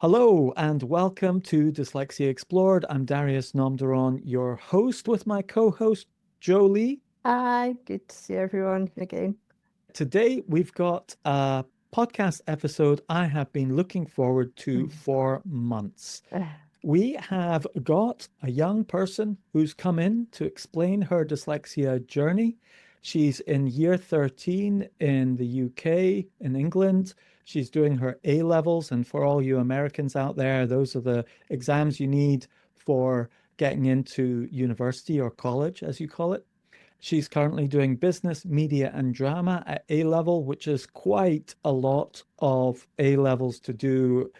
Hello and welcome to Dyslexia Explored. I'm Darius Namdaran, your host with my co-host Jolie. Hi, good to see everyone again. Today we've got a podcast episode I have been looking forward to for months. We have got a young person who's come in to explain her dyslexia journey. She's in year 13 in the UK, in England. She's doing her A levels. And for all you Americans out there, those are the exams you need for getting into university or college, as you call it. She's currently doing business, media, and drama at A level, which is quite a lot of A levels to do.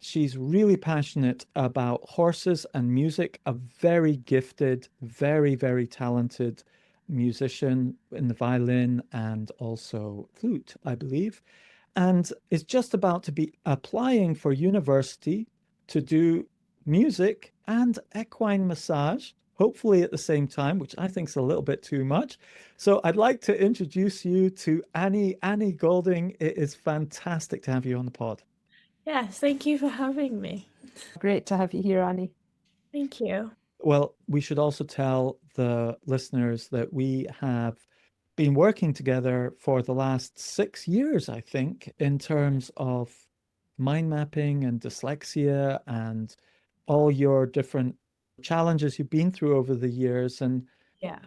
She's really passionate about horses and music, a very gifted, very, very talented musician in the violin and also flute, I believe, and is just about to be applying for university to do music and equine massage, hopefully at the same time, which I think is a little bit too much. So I'd like to introduce you to Annie Golding. It is fantastic to have you on the pod. Yes, thank you for having me. Great to have you here, Annie. Thank you. Well, we should also tell the listeners that we have been working together for the last 6 years, I think, in terms of mind mapping and dyslexia and all your different challenges you've been through over the years. And Yeah.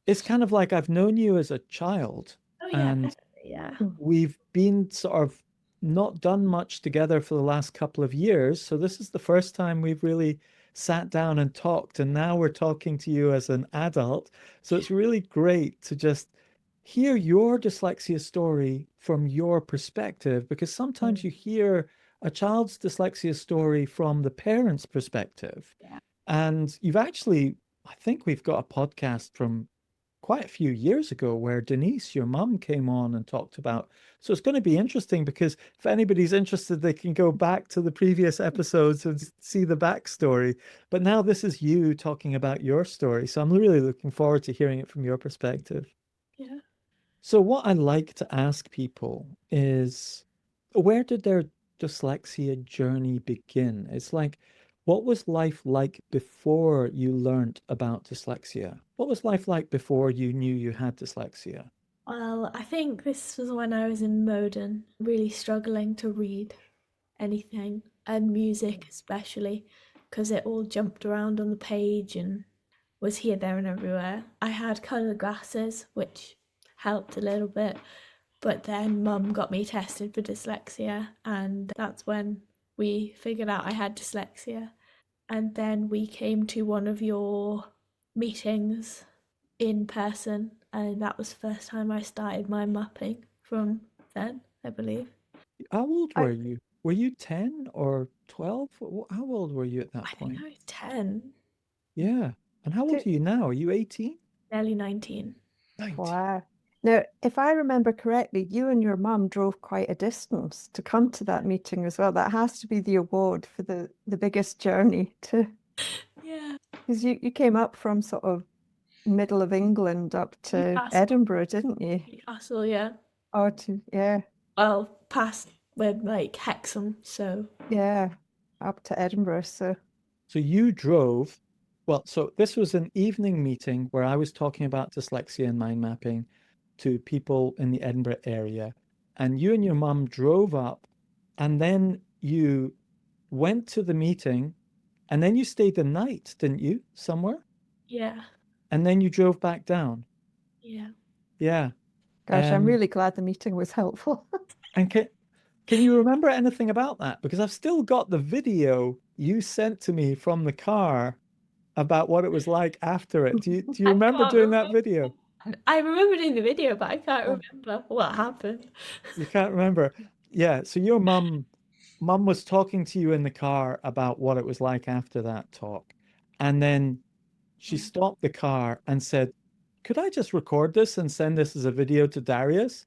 it's kind of like I've known you as a child, Oh, yeah. and Yeah. we've been sort of not done much together for the last couple of years. So this is the first time we've really sat down and talked, and now we're talking to you as an adult. So it's really great to just hear your dyslexia story from your perspective, because sometimes you hear a child's dyslexia story from the parent's perspective. Yeah. And you've actually, I think we've got a podcast from quite a few years ago where Denise, your mum, came on and talked about. So it's going to be interesting, because if anybody's interested, they can go back to the previous episodes and see the backstory. But now this is you talking about your story. So I'm really looking forward to hearing it from your perspective. Yeah. So what I like to ask people is, where did their dyslexia journey begin? It's like, what was life like before you learned about dyslexia? What was life like before you knew you had dyslexia? Well, I think this was when I was in Moden, really struggling to read anything, and music especially, because it all jumped around on the page and was here, there, and everywhere. I had coloured glasses, which helped a little bit, but then Mum got me tested for dyslexia, and that's when we figured out I had dyslexia. And then we came to one of your meetings in person, and that was the first time I started my mapping from then, I believe. How old I- were you? Were you 10 or 12? How old were you at that I think point? I was 10, Yeah. And how old are you now? Are you 18? nearly 19. 19. Wow. Now, if I remember correctly, you and your mum drove quite a distance to come to that meeting as well. That has to be the award for the biggest journey to, Yeah. because you came up from sort of middle of England up to Newcastle. Edinburgh, didn't you? Newcastle, yeah. Or to, yeah, Well, past with like Hexham, so yeah, up to Edinburgh. So So you drove, well, so this was an evening meeting where I was talking about dyslexia and mind mapping to people in the Edinburgh area. And you and your mum drove up, and then you went to the meeting, and then you stayed the night, didn't you, somewhere? yeah, And then you drove back down. yeah. Yeah. gosh, I'm really glad the meeting was helpful. And can you remember anything about that? Because I've still got the video you sent to me from the car about what it was like after it. Do you I remember can't doing that remember. video? I remember doing the video, but I can't Oh. remember what happened. You can't remember. Yeah, so your mum was talking to you in the car about what it was like after that talk. And then she stopped the car and said, "Could I just record this and send this as a video to Darius?"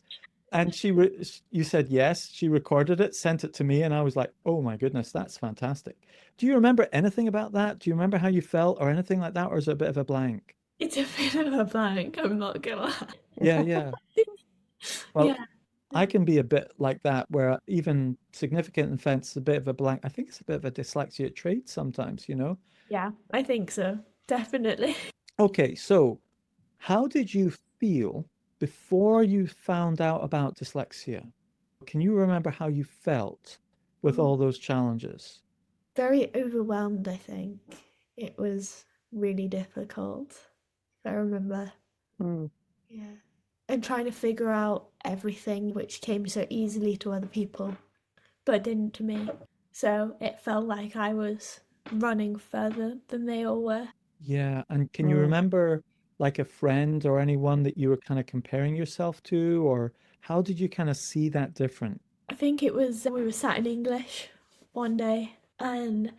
And you said yes, she recorded it, sent it to me, and I was like, "Oh my goodness, that's fantastic." Do you remember anything about that? Do you remember how you felt or anything like that, or is it a bit of a blank? It's a bit of a blank, I'm not gonna lie. Yeah. Well, Yeah. I can be a bit like that, where even significant offense is a bit of a blank. I think it's a bit of a dyslexia trait sometimes, you know? Yeah, I think so. Definitely. Okay, so how did you feel before you found out about dyslexia? Can you remember how you felt with all those challenges? Very overwhelmed, I think. It was really difficult. I remember. Mm. Yeah. And trying to figure out everything which came so easily to other people, but didn't to me. So it felt like I was running further than they all were. Yeah, and can you Mm. remember like a friend or anyone that you were kind of comparing yourself to, or how did you kind of see that different? I think it was we were sat in English one day, and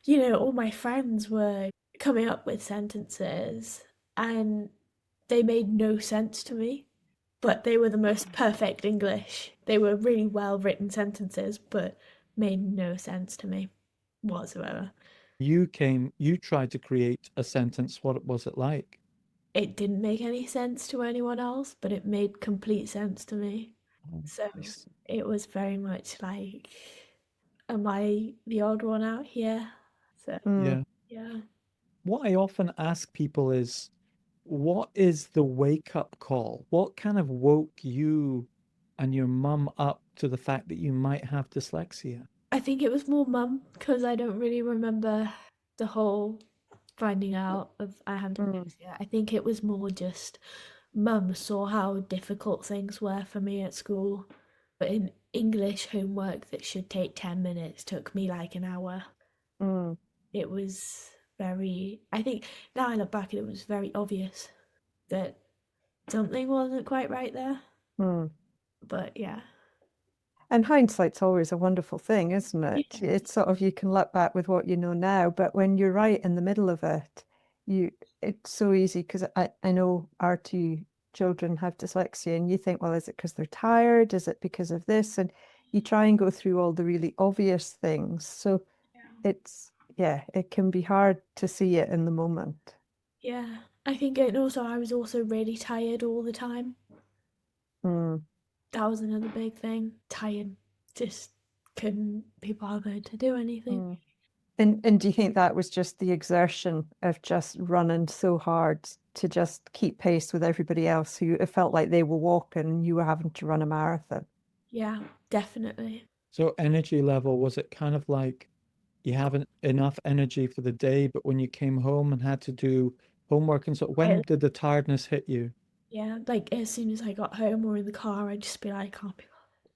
all my friends were coming up with sentences, and they made no sense to me, but they were the most perfect English. They were really well written sentences, but made no sense to me whatsoever. You tried to create a sentence. What was it like? It didn't make any sense to anyone else, but it made complete sense to me. Oh, So I see. it was very much like, am I the odd one out here? So Mm. Yeah. yeah. What I often ask people is, what is the wake-up call? What kind of woke you and your mum up to the fact that you might have dyslexia? I think it was more mum because I don't really remember the whole finding out of I had Mm. dyslexia. I think it was more just mum saw how difficult things were for me at school. But in English homework that should take 10 minutes took me like an hour. Mm. It was I think now I look back, it was very obvious that something wasn't quite right there. Mm. But yeah. And hindsight's always a wonderful thing, isn't it? Yeah. It's sort of you can look back with what you know now, but when you're right in the middle of it, it's so easy because I know our two children have dyslexia, and you think, well, is it because they're tired? Is it because of this? And you try and go through all the really obvious things. So yeah, it can be hard to see it in the moment. Yeah. I think, and also I was also really tired all the time. Mm. That was another big thing. Tired, just couldn't be bothered to do anything. Mm. And do you think that was just the exertion of just running so hard to just keep pace with everybody else who it felt like they were walking and you were having to run a marathon? Yeah, definitely. So energy level, was it kind of like you haven't enough energy for the day, but when you came home and had to do homework and so, when did the tiredness hit you? Yeah, like as soon as I got home or in the car, I'd just be like, I can't be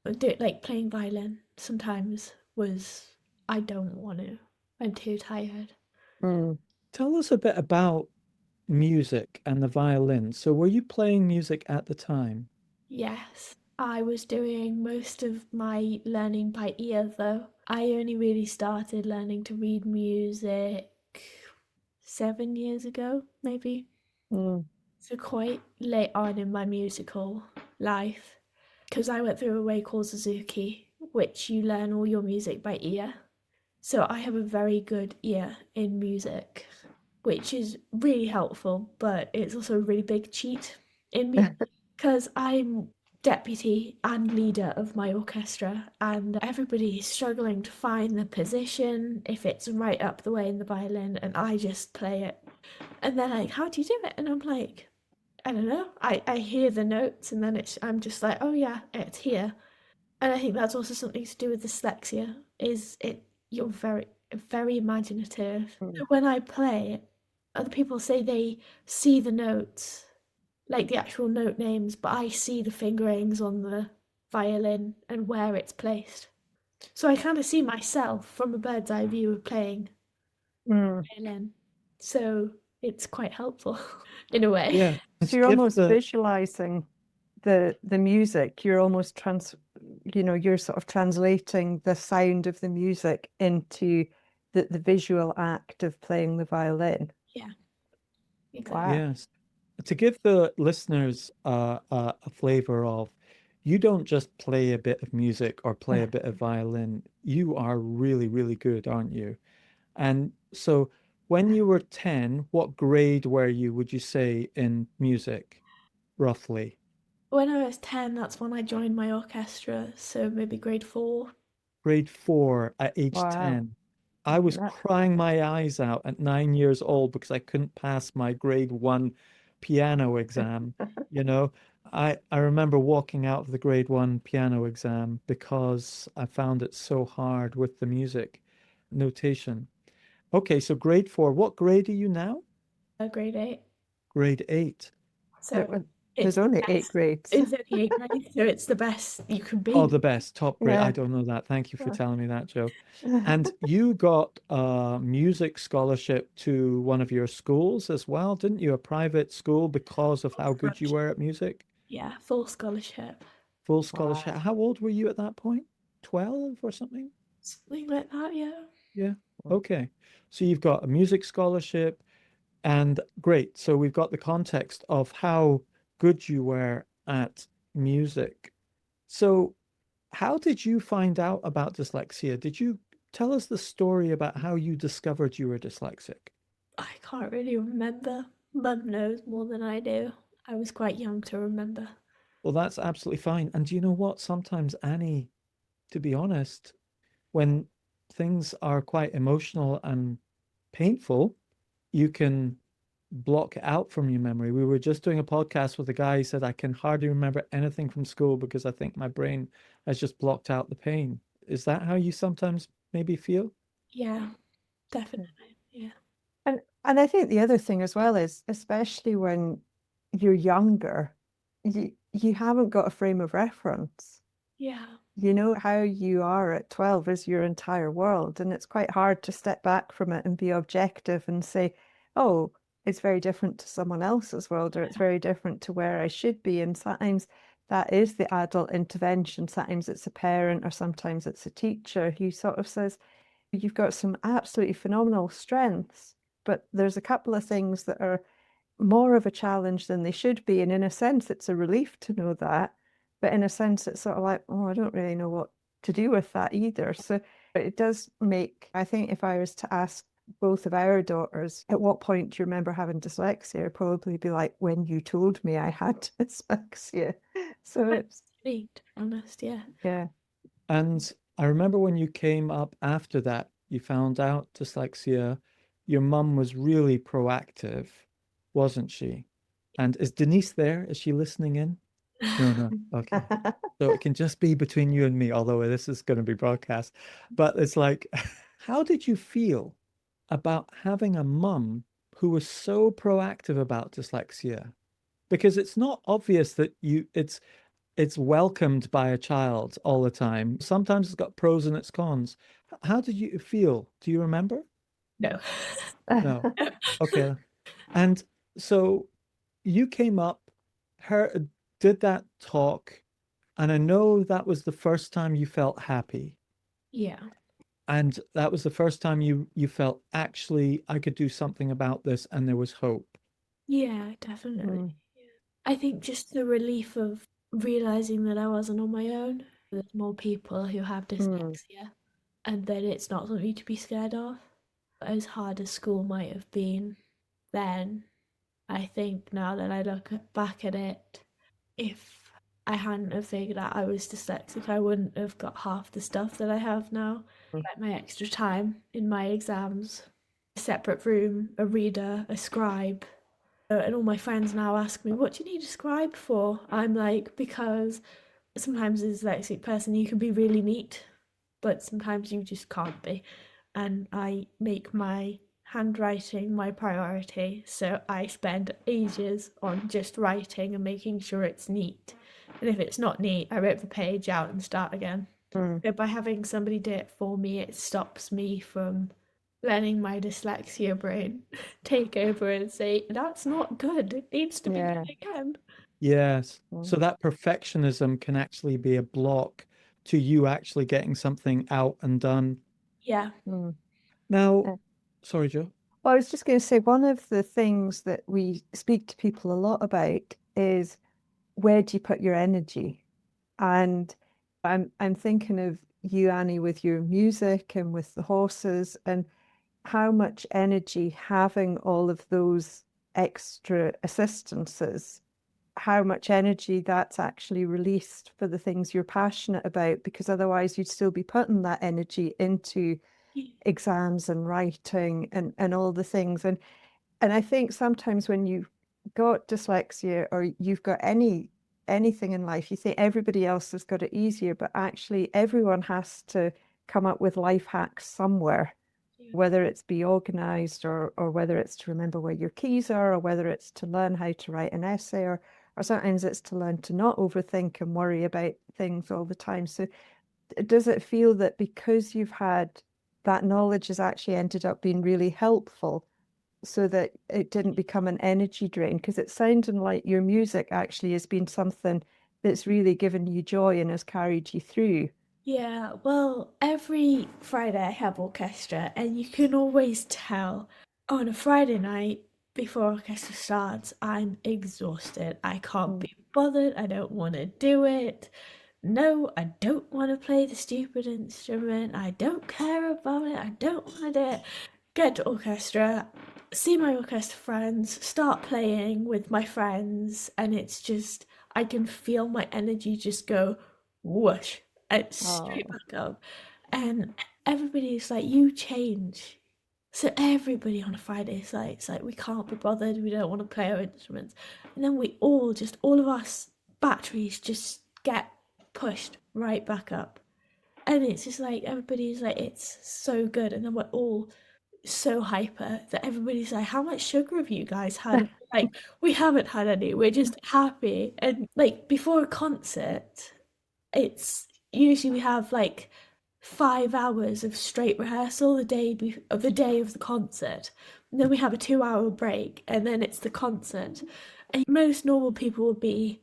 bothered. Do it like playing violin sometimes was, I don't want to. I'm too tired. Mm. Tell us a bit about music and the violin. So were you playing music at the time? Yes, I was doing most of my learning by ear though. I only really started learning to read music 7 years ago, maybe. Mm. So quite late on in my musical life, because I went through a way called Suzuki, which you learn all your music by ear. So I have a very good ear in music, which is really helpful, but it's also a really big cheat in me because I'm deputy and leader of my orchestra, and everybody is struggling to find the position if it's right up the way in the violin, and I just play it. And they're like, how do you do it? And I'm like, I don't know. I hear the notes and then I'm just like, oh yeah, it's here. And I think that's also something to do with dyslexia, is you're very imaginative. Mm. So when I play, other people say they see the notes, like the actual note names, but I see the fingerings on the violin and where it's placed. So I kind of see myself from a bird's eye view of playing Mm. violin. So it's quite helpful in a way. Yeah. And So to you're give almost the visualizing the music. You're almost you're sort of translating the sound of the music into the visual act of playing the violin. Yeah, exactly. Wow. yes, to give the listeners a flavor of, you don't just play a bit of music or play a bit of violin. You are really, really good, aren't you? And so when you were 10, what grade were you, would you say, in music, roughly? When I was 10, that's when I joined my orchestra, so maybe grade 4. Grade 4 at age Wow. 10. I was That- crying my eyes out at 9 years old because I couldn't pass my grade 1 piano exam. You know, I remember walking out of the grade 1 piano exam because I found it so hard with the music notation. Okay, so grade 4. What grade are you now? Grade 8. Grade 8. So There's it's only the 8 best. grades. It's only 8 grades, so it's the best you can Oh, be. the best, top grade. I Yeah. don't know that. Thank you for Yeah. telling me that, Joe. And you got a music scholarship to one of your schools as well, didn't you? A private school because of how good you were at music? Yeah, full scholarship. Full scholarship. Wow. How old were you at that point? 12 or something? Something like that, yeah. Yeah. Okay. So you've got a music scholarship and great. So we've got the context of how good you were at music. So how did you find out about dyslexia? Did you tell us the story about how you discovered you were dyslexic? I can't really remember. Mum knows more than I do. I was quite young to remember. Well, that's absolutely fine. And do you know what? Sometimes, Annie, to be honest, when things are quite emotional and painful, you can block it out from your memory. We were just doing a podcast with a guy who said, I can hardly remember anything from school because I think my brain has just blocked out the pain. Is that how you sometimes maybe feel? Yeah, definitely. Yeah. And I think the other thing as well is, especially when you're younger, you haven't got a frame of reference. Yeah. You know, how you are at 12 is your entire world, and it's quite hard to step back from it and be objective and say, oh, it's very different to someone else's world, or it's very different to where I should be. And sometimes that is the adult intervention. Sometimes it's a parent, or sometimes it's a teacher who sort of says, you've got some absolutely phenomenal strengths, but there's a couple of things that are more of a challenge than they should be. And in a sense, it's a relief to know that. But in a sense, it's sort of like, oh, I don't really know what to do with that either. So it does make, I think if I was to ask both of our daughters, at what point do you remember having dyslexia? I'd probably be like, when you told me I had dyslexia. So it's, To be honest, yeah. yeah. And I remember when you came up after that, you found out dyslexia. Your mum was really proactive, wasn't she? And is Denise there? Is she listening in? No. Okay. So it can just be between you and me, although this is going to be broadcast. But it's like, how did you feel about having a mum who was so proactive about dyslexia? Because it's not obvious that it's welcomed by a child all the time. Sometimes it's got pros and its cons. How did you feel? Do you remember? No. No. Okay. And so you came up, did that talk, and I know that was the first time you felt happy. Yeah. And that was the first time you felt actually I could do something about this and there was hope. Yeah, definitely. I think just the relief of realizing that I wasn't on my own. There's more people who have dyslexia, and then it's not something to be scared of. As hard as school might have been then, I think now that I look back at it, if I hadn't have figured out I was dyslexic, I wouldn't have got half the stuff that I have now. Like my extra time in my exams, a separate room, a reader, a scribe. And all my friends now ask me, what do you need a scribe for? I'm like, because sometimes as a dyslexic person, you can be really neat, but sometimes you just can't be. And I make my handwriting my priority, so I spend ages on just writing and making sure it's neat. And if it's not neat, I rip the page out and start again. But by having somebody do it for me, it stops me from letting my dyslexia brain take over and say, that's not good. It needs to be done again. Yes. So that perfectionism can actually be a block to you actually getting something out and done. Yeah. Now, sorry, Joe. Well, I was just going to say, one of the things that we speak to people a lot about is, where do you put your energy? And I'm thinking of you, Annie, with your music and with the horses, and how much energy having all of those extra assistances how much energy that's actually released for the things you're passionate about, because otherwise you'd still be putting that energy into exams and writing and all the things. And I think sometimes when you've got dyslexia or you've got anything in life, you think everybody else has got it easier, but actually everyone has to come up with life hacks somewhere, whether it's be organized or whether it's to remember where your keys are, or whether it's to learn how to write an essay, or sometimes it's to learn to not overthink and worry about things all the time. So does it feel that because you've had that knowledge has actually ended up being really helpful, so that it didn't become an energy drain? Because it sounded like your music actually has been something that's really given you joy and has carried you through. Yeah, well, every Friday I have orchestra, and you can always tell on a Friday night before orchestra starts, I'm exhausted. I can't be bothered. I don't want to do it. No, I don't want to play the stupid instrument. I don't care about it. I don't want to do it. Get to orchestra, see my orchestra friends, start playing with my friends, and it's just, I can feel my energy just go whoosh and straight back up. And everybody's like, you change. So everybody on a Friday is like, it's like, we can't be bothered, we don't want to play our instruments. And then we all of us batteries just get pushed right back up. And it's just like, everybody's like, it's so good. And then we're all so hyper that everybody's like, how much sugar have you guys had? Like, we haven't had any, we're just happy. And like before a concert, it's usually we have like 5 hours of straight rehearsal the day of the concert, and then we have a 2-hour break, and then it's the concert. And most normal people would be,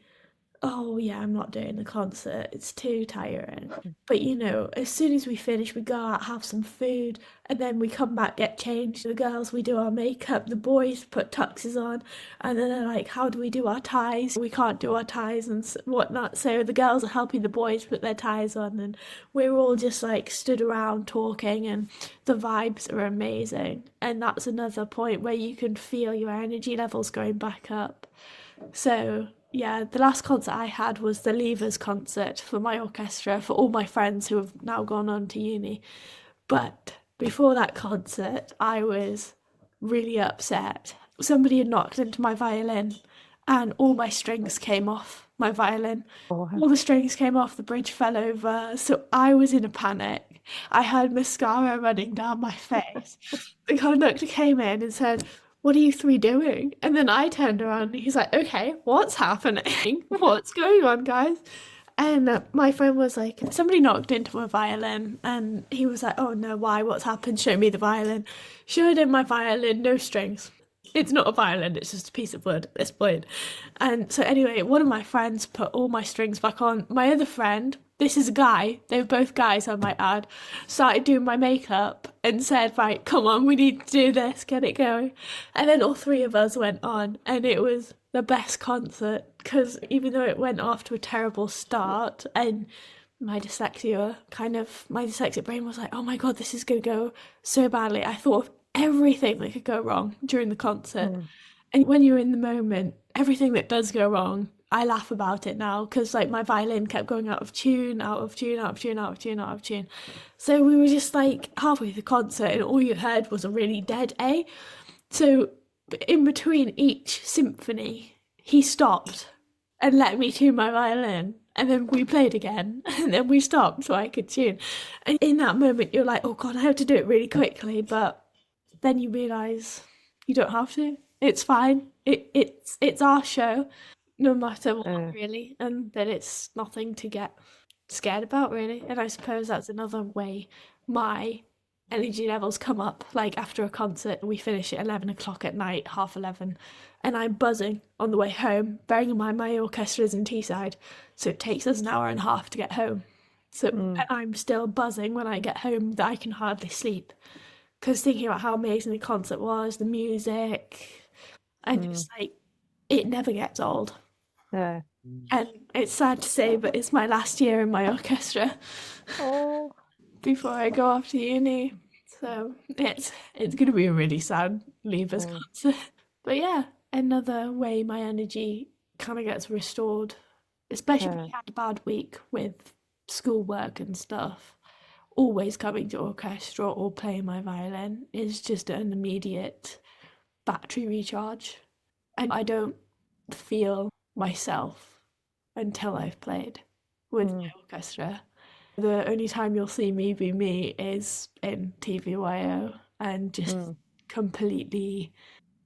oh yeah, I'm not doing the concert, it's too tiring. But you know, as soon as we finish, we go out, have some food, and then we come back, get changed. The girls, we do our makeup, the boys put tuxes on, and then they're like, how do we do our ties? We can't do our ties and whatnot. So the girls are helping the boys put their ties on, and we're all just like stood around talking, and the vibes are amazing. And that's another point where you can feel your energy levels going back up. So yeah, the last concert I had was the Leavers concert for my orchestra, for all my friends who have now gone on to uni. But before that concert, I was really upset. Somebody had knocked into my violin, and all my strings came off my violin. All the strings came off, the bridge fell over. So I was in a panic. I had mascara running down my face. The conductor came in and said, what are you three doing? And then I turned around and he's like, okay, what's happening? What's going on, guys? And my friend was like, somebody knocked into my violin. And he was like, oh no, why? What's happened? Show me the violin. Showed him my violin, no strings. It's not a violin, it's just a piece of wood at this point. And so anyway, one of my friends put all my strings back on. My other friend, this is a guy, they were both guys I might add, started doing my makeup and said, right, come on, we need to do this, get it going. And then all three of us went on, and it was the best concert, because even though it went off to a terrible start, and my dyslexic brain was like, oh my god, this is going to go so badly. I thought of everything that could go wrong during the concert. And when you're in the moment, everything that does go wrong, I laugh about it now, because like my violin kept going out of tune. So we were just like halfway through the concert, and all you heard was a really dead A. So in between each symphony, he stopped and let me tune my violin, and then we played again, and then we stopped so I could tune. And in that moment, you're like, oh god, I have to do it really quickly, but then you realise you don't have to. It's fine. It's our show, no matter what, really, and that it's nothing to get scared about, really. And I suppose that's another way my energy levels come up. Like after a concert, we finish at 11 o'clock at night, 11:30, and I'm buzzing on the way home. Bearing in mind my orchestra is in Teesside, so it takes us an hour and a half to get home. So and I'm still buzzing when I get home that I can hardly sleep, because thinking about how amazing the concert was, the music, and just like, it never gets old. Yeah. And it's sad to say, but it's my last year in my orchestra before I go off to uni. So it's going to be a really sad Leavers concert. But yeah, another way my energy kind of gets restored, especially when Yeah. you had a bad week with schoolwork and stuff. Always coming to orchestra or playing my violin is just an immediate battery recharge. And I don't feel myself until I've played with my orchestra. The only time you'll see me be me is in TVYO and just completely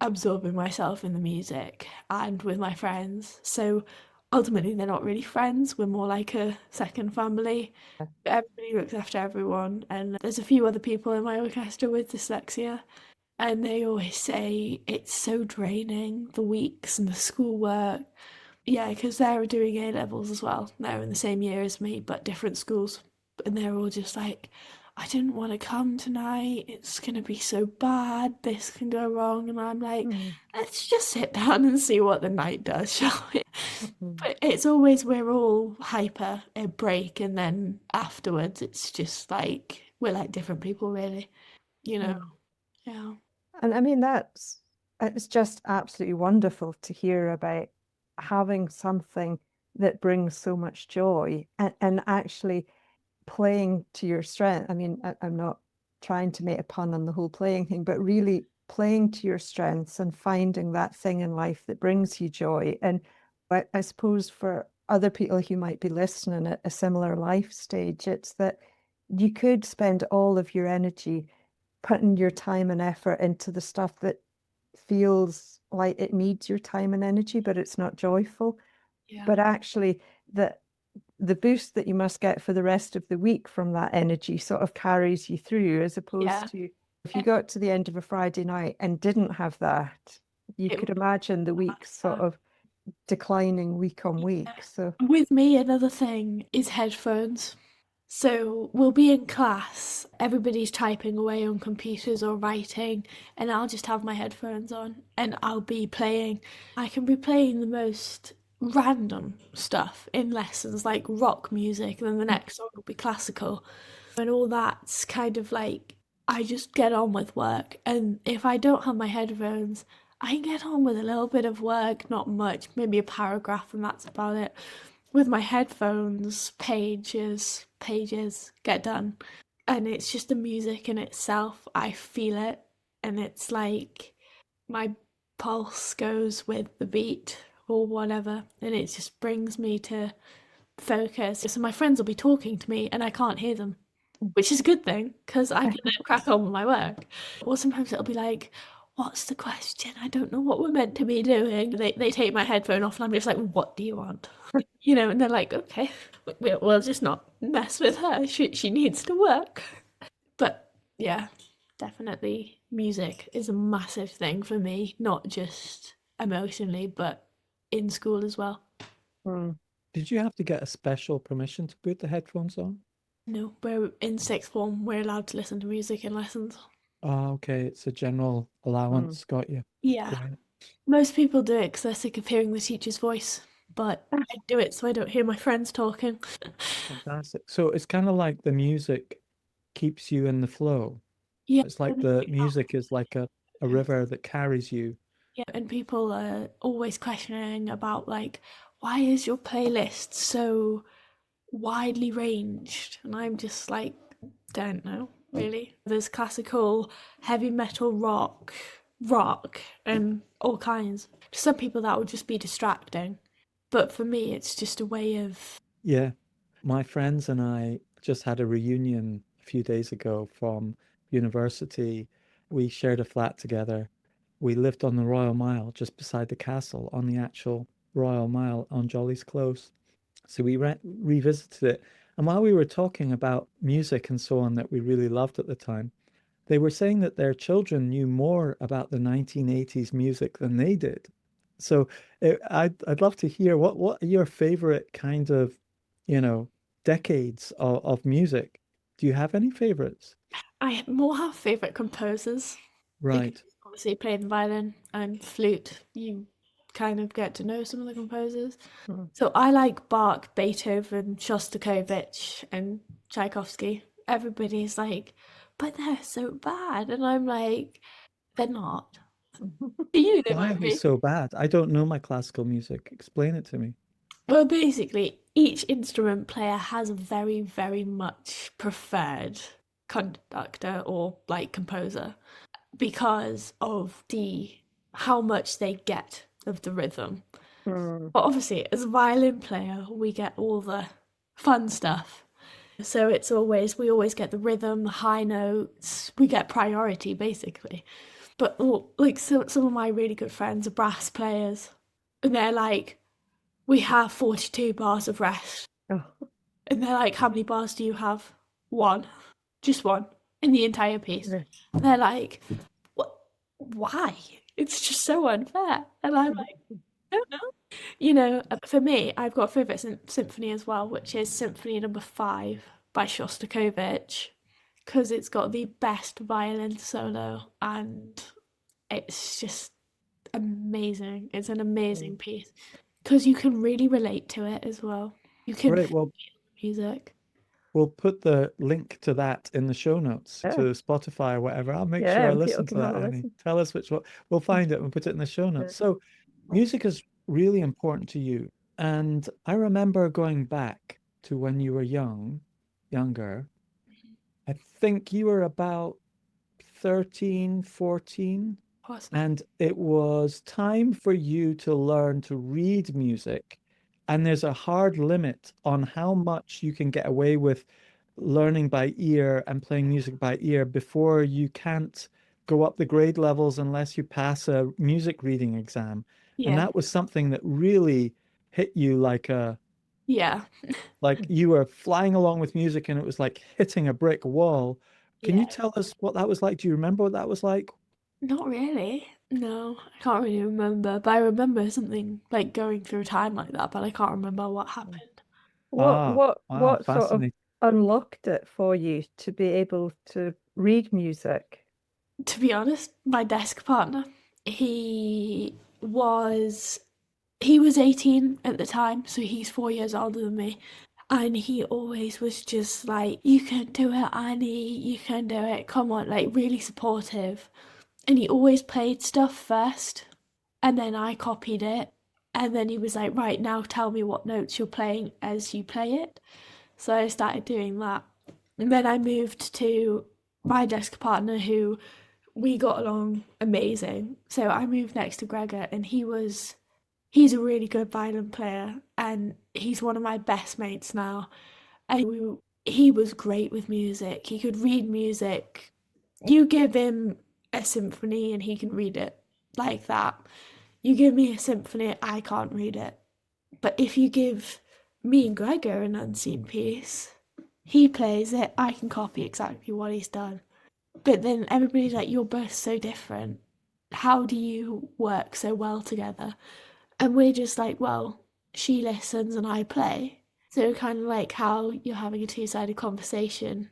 absorbing myself in the music and with my friends. So ultimately, they're not really friends. We're more like a second family. Everybody looks after everyone. And there's a few other people in my orchestra with dyslexia. And they always say it's so draining, the weeks and the schoolwork. Yeah, because they're doing A levels as well. They're in the same year as me, but different schools. And they're all just like, I didn't want to come tonight. It's going to be so bad. This can go wrong. And I'm like, let's just sit down and see what the night does, shall we? But it's always, we're all hyper a break. And then afterwards, it's just like, we're like different people, really. You know? Yeah. And I mean, it's just absolutely wonderful to hear about having something that brings so much joy and actually playing to your strength. I mean, I'm not trying to make a pun on the whole playing thing, but really playing to your strengths and finding that thing in life that brings you joy. And I suppose for other people who might be listening at a similar life stage, it's that you could spend all of your energy putting your time and effort into the stuff that feels like it needs your time and energy, but it's not joyful. Yeah. But actually, the boost that you must get for the rest of the week from that energy sort of carries you through, as opposed to if you got to the end of a Friday night and didn't have that, you could imagine the week sort of declining week on week. So with me, another thing is headphones. So we'll be in class, everybody's typing away on computers or writing, and I'll just have my headphones on and I'll be playing. I can be playing the most random stuff in lessons, like rock music, and then the next song will be classical. And all that's kind of like, I just get on with work. And if I don't have my headphones, I can get on with a little bit of work, not much, maybe a paragraph, and that's about it. With my headphones, pages get done. And it's just the music in itself. I feel it. And it's like my pulse goes with the beat or whatever. And it just brings me to focus. So my friends will be talking to me and I can't hear them, which is a good thing because I can then crack on with my work. Or sometimes it'll be like, what's the question? I don't know what we're meant to be doing. They take my headphone off and I'm just like, what do you want? You know, and they're like, okay, we'll just not mess with her. She needs to work. But yeah, definitely music is a massive thing for me, not just emotionally, but in school as well. Did you have to get a special permission to put the headphones on? No, we're in sixth form. We're allowed to listen to music in lessons. Oh, okay. It's a general allowance. Got you. Yeah. Great. Most people do it because they're sick of hearing the teacher's voice, but I do it so I don't hear my friends talking. Fantastic. So it's kind of like the music keeps you in the flow. Yeah, It's like the music is like a river that carries you. yeah, and people are always questioning about like, why is your playlist so widely ranged? And I'm just like, don't know, really. There's classical, heavy metal, rock, and all kinds. To some people that would just be distracting, but for me, it's just a way of. Yeah. My friends and I just had a reunion a few days ago from university. We shared a flat together. We lived on the Royal Mile, just beside the castle, on the actual Royal Mile on Jolly's Close. So we revisited it. And while we were talking about music and so on that we really loved at the time, they were saying that their children knew more about the 1980s music than they did. So I'd love to hear what are your favorite kind of, decades of music? Do you have any favorites? I more have favourite composers. Right. Because obviously playing the violin and flute, you kind of get to know some of the composers. So I like Bach, Beethoven, Shostakovich, and Tchaikovsky. Everybody's like, but they're so bad. And I'm like, they're not. For you, they Why are might they be. so bad? I don't know my classical music. Explain it to me. Well, basically, each instrument player has a very, very much preferred conductor or like composer because of the how much they get of the rhythm. Mm. But obviously, as a violin player, we get all the fun stuff. So it's always we always get the rhythm, the high notes. We get priority basically. But like some of my really good friends are brass players, and they're like, we have 42 bars of rest. Oh. And they're like, how many bars do you have? One. Just one in the entire piece. Right. They're like, what? Why? It's just so unfair. And I'm like, I don't know. You know, for me, I've got a favourite symphony as well, which is Symphony Number 5 by Shostakovich, because it's got the best violin solo and it's just amazing. It's an amazing piece because you can really relate to it as well. You can Right. feel Well, the music. we'll put the link to that in the show notes Yeah. to Spotify or whatever. I'll make Yeah, sure I and people listen to can have that, a Annie. listen. Tell us which one. We'll find it and put it in the show Yeah. notes. So, music is really important to you. And I remember going back to when you were younger. I think you were about 13, 14, Possibly. and it was time for you to learn to read music. And there's a hard limit on how much you can get away with learning by ear and playing music by ear before you can't go up the grade levels unless you pass a music reading exam. And Yeah. that was something that really hit you Yeah. like you were flying along with music and it was like hitting a brick wall. Can you Yeah. tell us what that was like? Do you remember what that was like? Not really. No, I can't really remember. But I remember something like going through a time like that, but I can't remember what happened. What Ah, what wow, what sort of fascinating. unlocked it for you to be able to read music? To be honest, my desk partner, was he was 18 at the time, so he's 4 years older than me. And he always was just like, you can do it, Annie, you can do it, come on, like really supportive. And he always played stuff first, and then I copied it. And then he was like, right, now tell me what notes you're playing as you play it. So I started doing that. And then I moved to my desk partner who we got along amazing. So I moved next to Gregor and he's a really good violin player and he's one of my best mates now. And he was great with music. He could read music. You give him a symphony and he can read it like that. You give me a symphony, I can't read it. But if you give me and Gregor an unseen piece, he plays it, I can copy exactly what he's done. But then everybody's like, you're both so different. How do you work so well together? And we're just like, well, she listens and I play. So kind of like how you're having a two-sided conversation.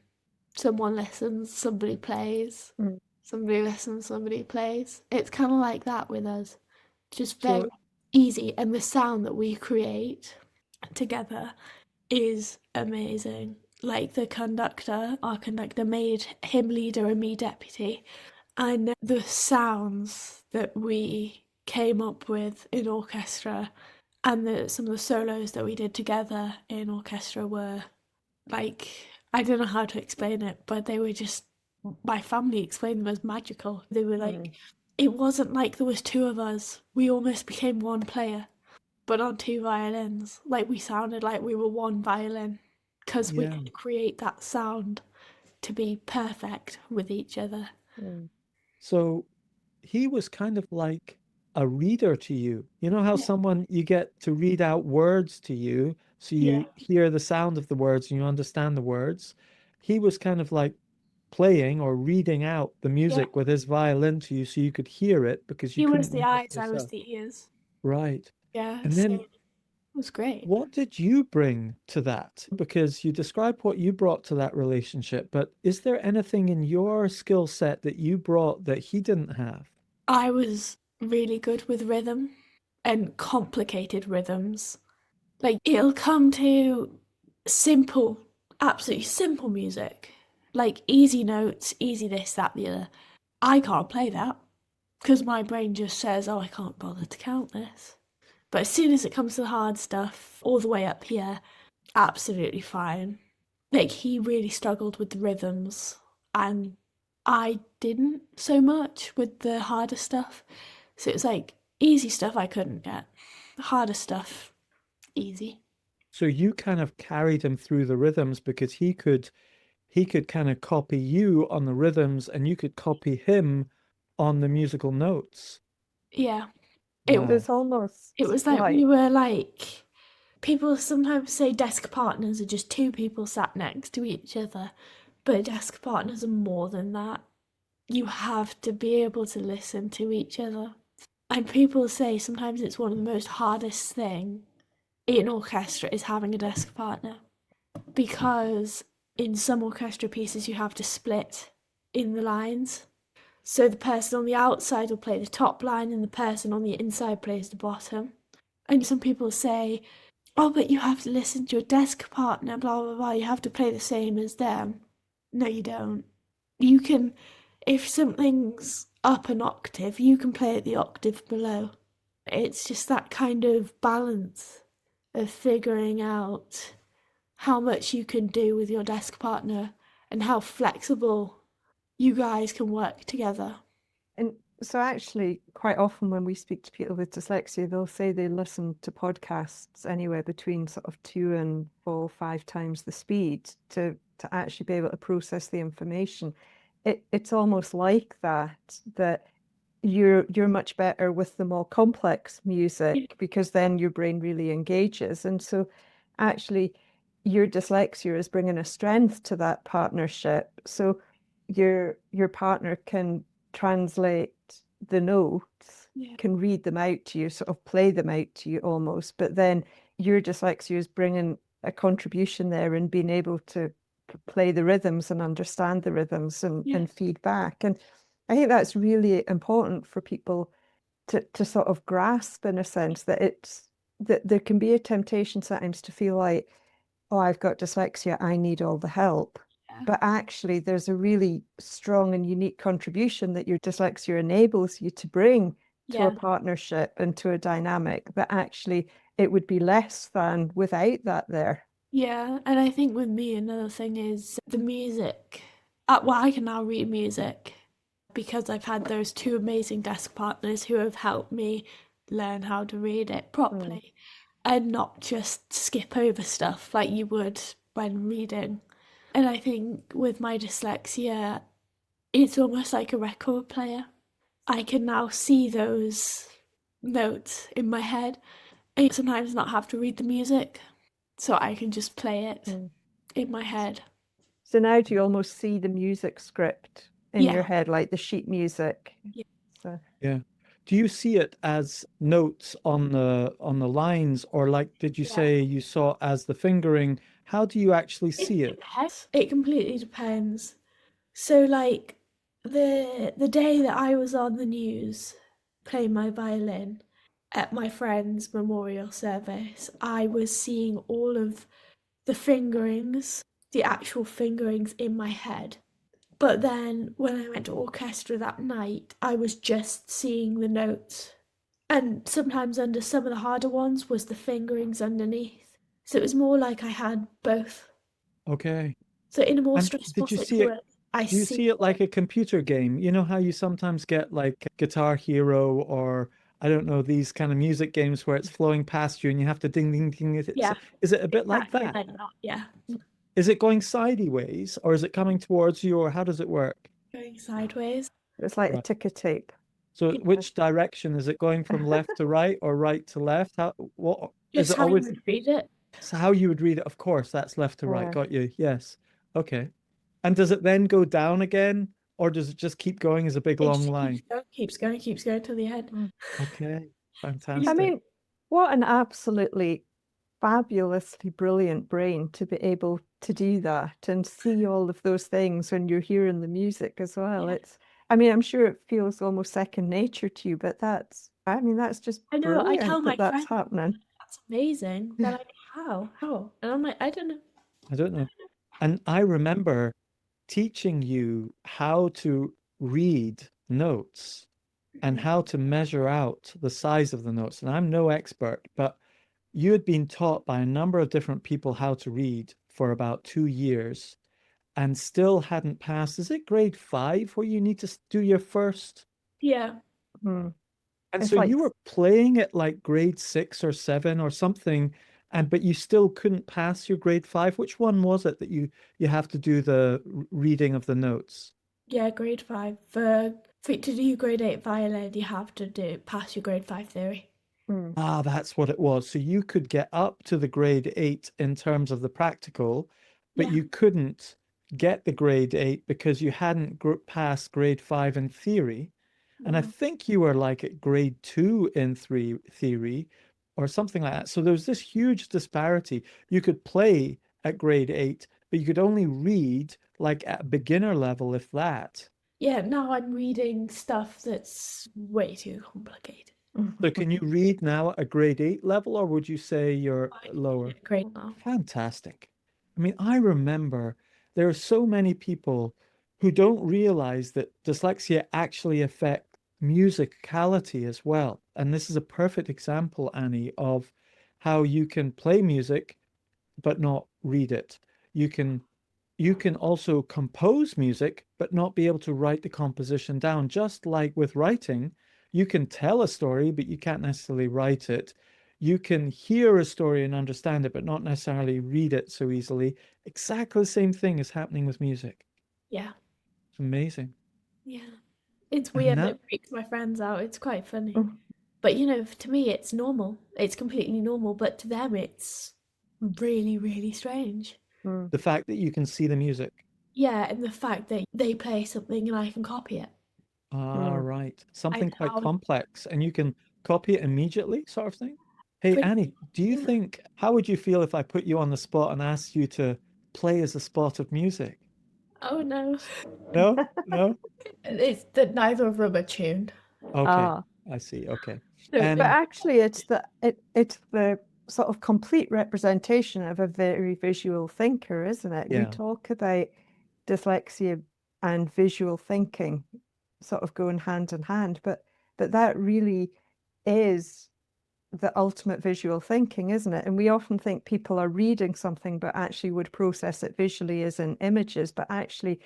Someone listens, somebody plays. Mm. Somebody listens, somebody plays. It's kind of like that with us. Just So very easy. And the sound that we create together is amazing. Like our conductor made him leader and me deputy. And the sounds that we came up with in orchestra and some of the solos that we did together in orchestra were like, I don't know how to explain it, but they were just, my family explained them as magical. They were like, it wasn't like there was two of us. We almost became one player, but on two violins. Like we sounded like we were one violin because we yeah. could create that sound to be perfect with each other. Mm. So he was kind of like a reader to you. You know how someone you get to read out words to you, so Yeah. you hear the sound of the words and you understand the words. He was kind of like playing or reading out the Yeah. music with his violin to you so you could hear it because you He was couldn't the read it eyes, I was yourself. the ears. Right. Yeah, And so then it was great. what did you bring to that? Because you described what you brought to that relationship, but is there anything in your skill set that you brought that he didn't have? I was really good with rhythm and complicated rhythms. Like it'll come to simple, absolutely simple music, like easy notes, easy this, that, the other. I can't play that. because my brain just says, oh, I can't bother to count this. But as soon as it comes to the hard stuff, all the way up here, absolutely fine. Like, he really struggled with the rhythms, and I didn't so much with the harder stuff. So it was like easy stuff I couldn't get. The harder stuff, easy. So you kind of carried him through the rhythms because he could kind of copy you on the rhythms and you could copy him on the musical notes. Yeah. It Wow. was almost It was like we were like, people sometimes say desk partners are just two people sat next to each other, but desk partners are more than that. You have to be able to listen to each other. And people say sometimes it's one of the most hardest thing in orchestra is having a desk partner, because in some orchestra pieces you have to split in the lines. So the person on the outside will play the top line and the person on the inside plays the bottom. And some people say, oh, but you have to listen to your desk partner, blah, blah, blah. You have to play the same as them. No, you don't. You can, if something's up an octave, you can play it the octave below. It's just that kind of balance of figuring out how much you can do with your desk partner and how flexible you guys can work together. And so actually, quite often when we speak to people with dyslexia, they'll say they listen to podcasts anywhere between sort of 2 and 4 or 5 times the speed to actually be able to process the information. It's almost like that you're much better with the more complex music because then your brain really engages. And so actually your dyslexia is bringing a strength to that partnership. So your partner can translate the notes, can read them out to you, sort of play them out to you almost, but then your dyslexia is bringing a contribution there and being able to play the rhythms and understand the rhythms and feedback. And I think that's really important for people to sort of grasp, in a sense, that there can be a temptation sometimes to feel like, oh, I've got dyslexia, I need all the help. But actually, there's a really strong and unique contribution that your dyslexia enables you to bring to a partnership and to a dynamic that actually it would be less than without that there. Yeah, and I think with me, another thing is the music. Well, I can now read music because I've had those two amazing desk partners who have helped me learn how to read it properly and not just skip over stuff like you would when reading. And I think with my dyslexia, it's almost like a record player. I can now see those notes in my head and sometimes not have to read the music, so I can just play it in my head. So now do you almost see the music script in your head, like the sheet music? Yeah. Do you see it as notes on the lines, or like did you say you saw it as the fingering? How do you actually see it? It completely depends. So like the day that I was on the news playing my violin at my friend's memorial service, I was seeing all of the fingerings, the actual fingerings in my head. But then when I went to orchestra that night, I was just seeing the notes. And sometimes under some of the harder ones was the fingerings underneath. So it was more like I had both. Okay. So in a more And stressful did you see it? situation, Do you see it like a computer game? You know how you sometimes get like Guitar Hero, or I don't know, these kind of music games where it's flowing past you and you have to ding, ding, ding. Is it a bit like that? Yeah. Is it going sideways or is it coming towards you, or how does it work? Going sideways. It's like a ticker tape. So which direction is it going, from left to right or right to left? What is it always? How you would read it. So how you would read it, of course, that's left to right. Yeah. Got you. Yes. Okay. And does it then go down again, or does it just keep going as a big long line? Keeps going till the end. Okay. Fantastic. I mean, what an absolutely fabulously brilliant brain to be able to do that and see all of those things when you're hearing the music as well. I'm sure it feels almost second nature to you, but that's just brilliant. I tell my that's friends, happening. that's amazing. They're like, how? And I'm like, I don't know. And I remember teaching you how to read notes. and how to measure out the size of the notes. And I'm no expert, but you had been taught by a number of different people how to read for about 2 years and still hadn't passed. Is it grade 5 where you need to do your first? Yeah. Hmm. And It's so like you were playing at like grade 6 or 7 or something, but you still couldn't pass your grade 5. Which one was it that you have to do the reading of the notes? Yeah, grade 5. For to do grade 8 violin, you have to pass your grade 5 theory. Ah, that's what it was. So you could get up to the grade 8 in terms of the practical, but Yeah. you couldn't get the grade 8 because you hadn't passed grade 5 in theory. And I No. think you were like at grade 2 in theory or something like that. So there was this huge disparity. You could play at grade 8, but you could only read like at beginner level, if that. Yeah, now I'm reading stuff that's way too complicated. So can you read now at a grade 8 level, or would you say you're lower? Grade now. Fantastic. I mean, I remember there are so many people who don't realize that dyslexia actually affects musicality as well. And this is a perfect example, Annie, of how you can play music but not read it. You can also compose music but not be able to write the composition down. Just like with writing, you can tell a story but you can't necessarily write it. You can hear a story and understand it but not necessarily read it so easily. Exactly the same thing is happening with music. Yeah. It's amazing. Yeah. It's And weird. now, It freaks my friends out. It's quite funny. But to me, it's normal. It's completely normal. But to them, it's really, really strange. the fact that you can see the music. Yeah, and the fact that they play something and I can copy it. Ah, right. I Something quite how complex, and you can copy it immediately, sort of thing. Hey, pretty Annie, do you yeah. think, how would you feel if I put you on the spot and asked you to play as a spot of music? Oh no. No? No? It's that neither of them are tuned. Okay, I see. Okay. No, And But actually, it's the sort of complete representation of a very visual thinker, isn't it? We yeah, talk about dyslexia and visual thinking sort of going hand in hand, but that really is the ultimate visual thinking, isn't it? And we often think people are reading something, but actually would process it visually as in images, but actually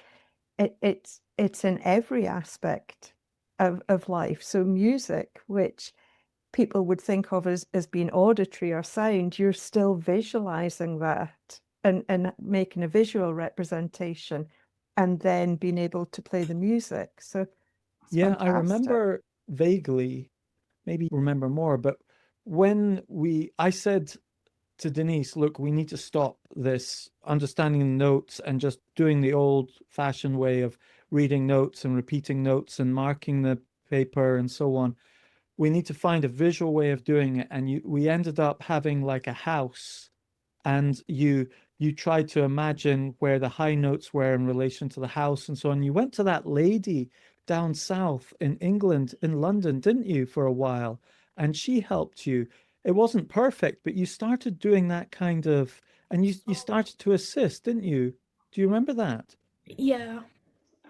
it's in every aspect of life. So music, which people would think of as being auditory or sound, you're still visualizing that and making a visual representation and then being able to play the music. So it's yeah, I fantastic. remember vaguely, maybe remember more, but when I said to Denise, look, we need to stop this understanding notes and just doing the old-fashioned way of reading notes and repeating notes and marking the paper and so on. We need to find a visual way of doing it. And we ended up having like a house, and you tried to imagine where the high notes were in relation to the house and so on. You went to that lady down south in England, in London, didn't you, for a while? And she helped you. It wasn't perfect, but you started doing that kind of, and you started to assist, didn't you? Do you remember that? Yeah.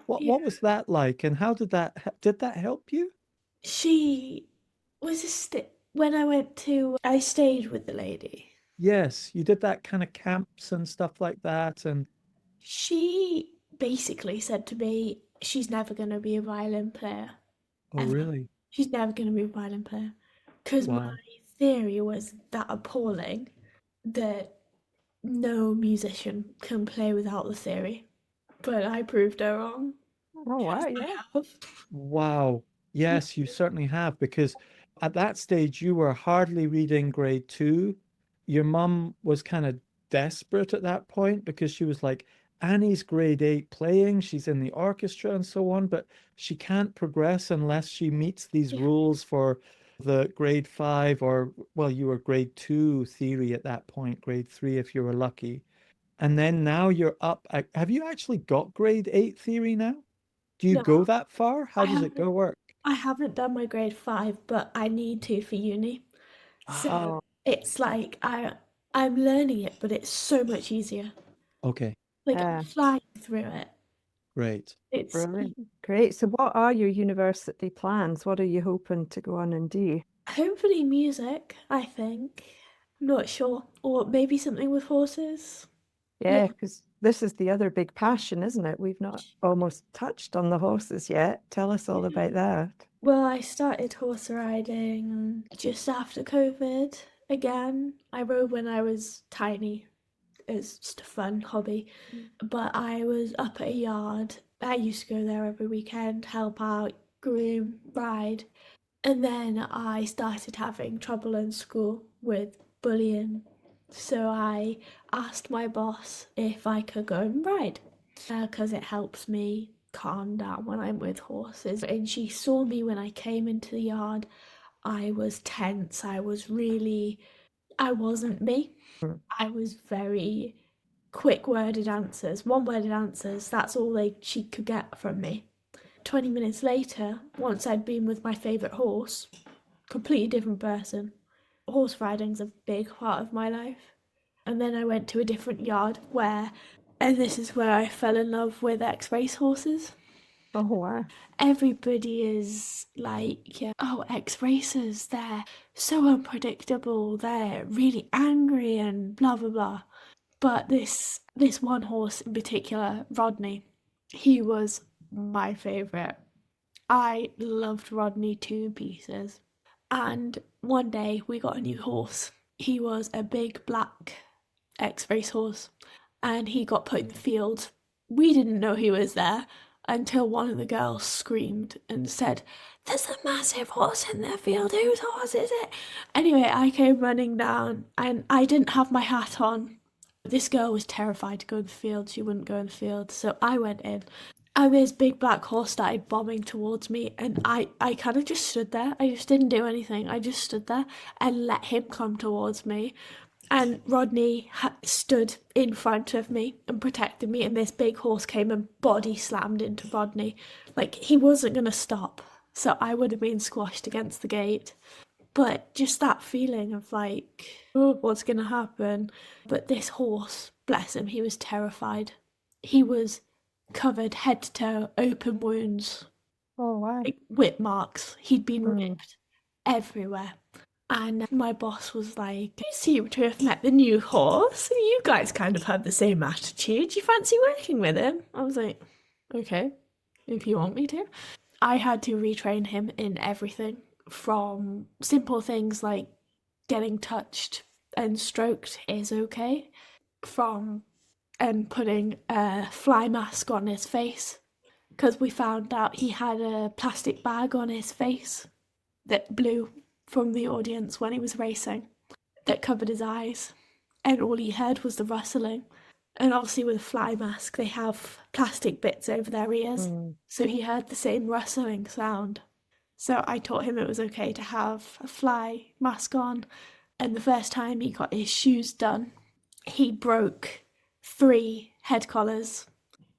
What was that like, and how did that help you? She was when I stayed with the lady. Yes, you did that kind of camps and stuff like that, and She basically said to me, she's never going to be a violin player. oh, Ever. really? She's never going to be a violin player. Because my Wow. theory was that appalling that no musician can play without the theory. But I proved her wrong. Oh, wow, yeah. Wow. Yes, you certainly have, because at that stage you were hardly reading grade 2. Your mum was kind of desperate at that point because she was like, Annie's grade 8 playing, she's in the orchestra and so on, but she can't progress unless she meets these Yeah. rules for the grade 5, or, well, you were grade 2 theory at that point, grade 3 if you were lucky. And then now you're up. Have you actually got grade 8 theory now? Do you No, go that far? How I does it haven't. go work? I haven't done my grade 5, but I need to for uni. So Oh, it's like I'm learning it, but it's so much easier. Okay, Like I'm flying through it. Great. It's Brilliant. Great. So what are your university plans? What are you hoping to go on and do? hopefully music, I think. Not sure. Or maybe something with horses. Yeah, because this is the other big passion, isn't it? We've not almost touched on the horses yet. Tell us all about that. Well, I started horse riding just after COVID again. I rode when I was tiny. It's just a fun hobby. But I was up at a yard. I used to go there every weekend, help out, groom, ride. And then I started having trouble in school with bullying. So I asked my boss if I could go and ride because it helps me calm down when I'm with horses. And she saw me when I came into the yard. I was tense. I wasn't me. I was very quick-worded answers, one-worded answers. That's all she could get from me. 20 minutes later, once I'd been with my favourite horse, completely different person. Horse riding's a big part of my life. And then I went to a different yard and this is where I fell in love with ex-race horses. Oh, wow. Everybody is like, yeah, oh, ex-racers, they're so unpredictable, they're really angry and blah, blah, blah. But this one horse in particular, Rodney, he was my favourite. I loved Rodney to pieces. And one day we got a new horse. He was a big black ex-race horse and he got put in the field. We didn't know he was there until one of the girls screamed and said, "There's a massive horse in the field, whose horse is it?" Anyway, I came running down and I didn't have my hat on. This girl was terrified to go in the field. She wouldn't go in the field, so I went in. And this big black horse started bombing towards me, and I kind of just stood there. I just didn't do anything. I just stood there and let him come towards me. And Rodney stood in front of me and protected me, and this big horse came and body slammed into Rodney. Like, he wasn't going to stop, so I would have been squashed against the gate. But just that feeling of like, oh, what's going to happen? But this horse, bless him, he was terrified. He was covered head to toe, open wounds, Oh, wow. like whip marks. He'd been ripped everywhere. And my boss was like, "You seem to have met the new horse. You guys kind of had the same attitude. You fancy working with him?" I was like, "Okay, if you want me to." I had to retrain him in everything from simple things like getting touched and stroked is okay, from putting a fly mask on his face, because we found out he had a plastic bag on his face that blew from the audience when he was racing, that covered his eyes, and all he heard was the rustling. And obviously with a fly mask they have plastic bits over their ears, so he heard the same rustling sound. So I taught him it was okay to have a fly mask on. And the first time he got his shoes done, he broke 3 head collars,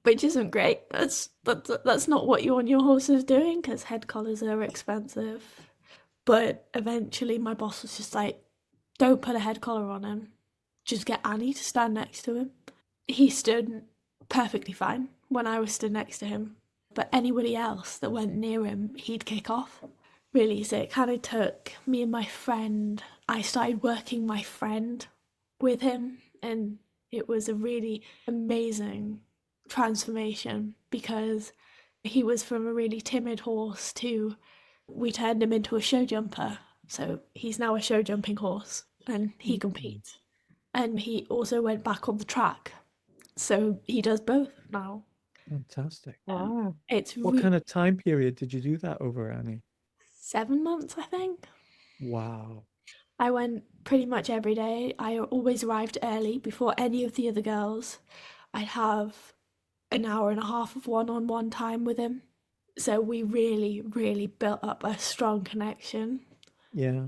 which isn't great. That's not what you want your horses doing, because head collars are expensive. But eventually my boss was just like, "Don't put a head collar on him. Just get Annie to stand next to him." He stood perfectly fine when I was stood next to him. But anybody else that went near him, he'd kick off. Really, so it kind of took me and my friend. I started working my friend with him, and it was a really amazing transformation, because he was from a really timid horse to, we turned him into a show jumper. So he's now a show jumping horse and he competes. And he also went back on the track. So he does both now. Fantastic. Wow. It's What kind of time period did you do that over, Annie? 7 months, I think. Wow. I went pretty much every day. I always arrived early before any of the other girls. I'd have an hour and a half of one-on-one time with him. So we really, really built up a strong connection. Yeah.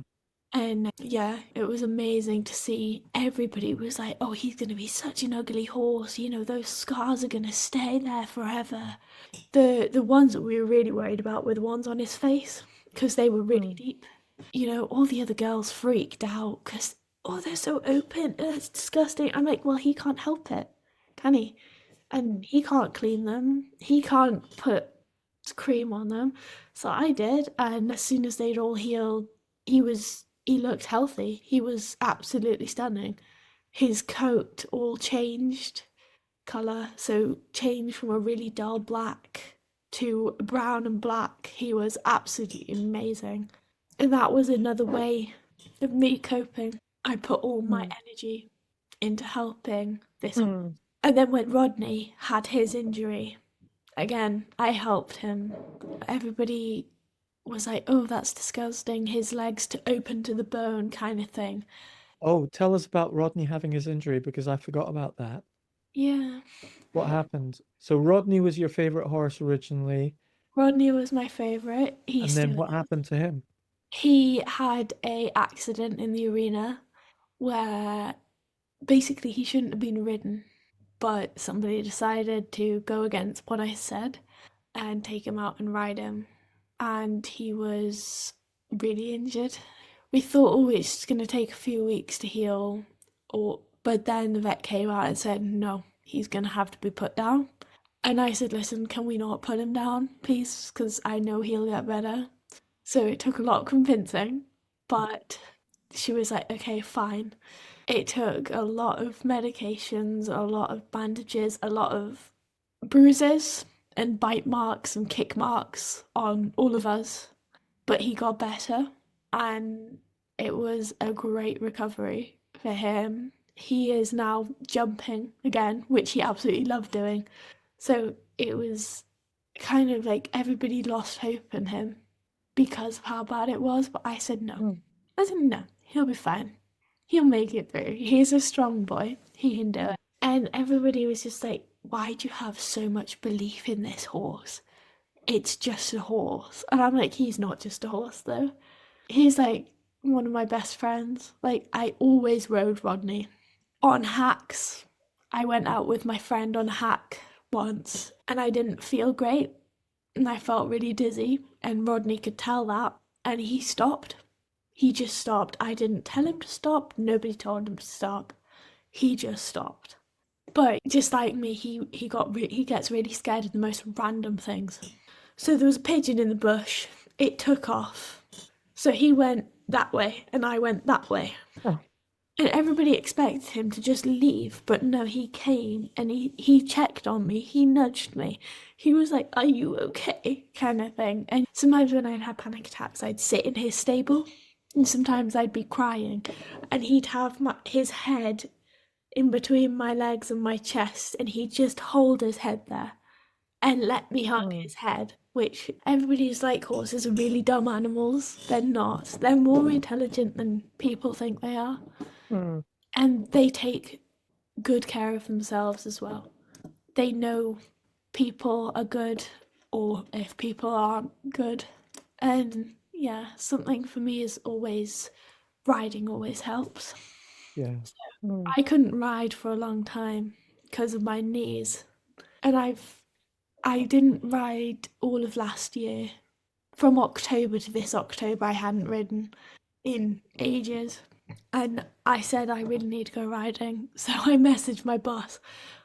And yeah, it was amazing to see. Everybody was like, "Oh, he's going to be such an ugly horse. You know, those scars are going to stay there forever." The ones that we were really worried about were the ones on his face, because they were really deep. You know, all the other girls freaked out because, "Oh, they're so open. It's disgusting." I'm like, "Well, he can't help it, can he?" and he can't clean them. He can't put cream on them. So I did, and as soon as they'd all healed, he looked healthy. He was absolutely stunning. His coat all changed colour, so changed from a really dull black to brown and black. He was absolutely amazing. And that was another way of me coping. I put all my energy into helping this. And then when Rodney had his injury, again, I helped him. Everybody was like, oh, that's disgusting. His legs to open to the bone kind of thing. Oh, tell us about Rodney having his injury because I forgot about that. Yeah. What happened? So Rodney was your favorite horse originally, Rodney was my favourite. and then what happened to him? He had a accident in the arena where basically he shouldn't have been ridden, but somebody decided to go against what I said and take him out and ride him. And he was really injured. We thought, oh, it's going to take a few weeks to heal, but then the vet came out and said, no, he's going to have to be put down. And I said, listen, can we not put him down, please? Because I know he'll get better. So it took a lot of convincing, but she was like, okay, fine. It took a lot of medications, a lot of bandages, a lot of bruises and bite marks and kick marks on all of us. But he got better, and it was a great recovery for him. He is now jumping again, which he absolutely loved doing. So it was kind of like everybody lost hope in him because of how bad it was, but I said no. I said no, he'll be fine. He'll make it through. He's a strong boy. He can do it. And everybody was just like, why do you have so much belief in this horse? It's just a horse. And I'm like, he's not just a horse though. He's like one of my best friends. Like, I always rode Rodney on hacks. I went out with my friend on a hack once and I didn't feel great. And I felt really dizzy, and Rodney could tell that, and he stopped. He just stopped. I didn't tell him to stop. Nobody told him to stop. He just stopped. But just like me, he gets really scared of the most random things. So there was a pigeon in the bush. It took off. So he went that way, and I went that way. Oh. And everybody expected him to just leave, but no, he came and he checked on me, he nudged me. He was like, are you okay? Kind of thing. And sometimes when I'd have panic attacks, I'd sit in his stable, and sometimes I'd be crying, and he'd have his head in between my legs and my chest, and he'd just hold his head there and let me hug his head, which everybody's like, horses are really dumb animals. They're not. They're more intelligent than people think they are. And they take good care of themselves as well. They know people are good or if people aren't good. And yeah, something for me is always riding always helps. Yeah. I couldn't ride for a long time because of my knees. And I didn't ride all of last year. From October to this October, I hadn't ridden in ages. And I said I really need to go riding. So I messaged my boss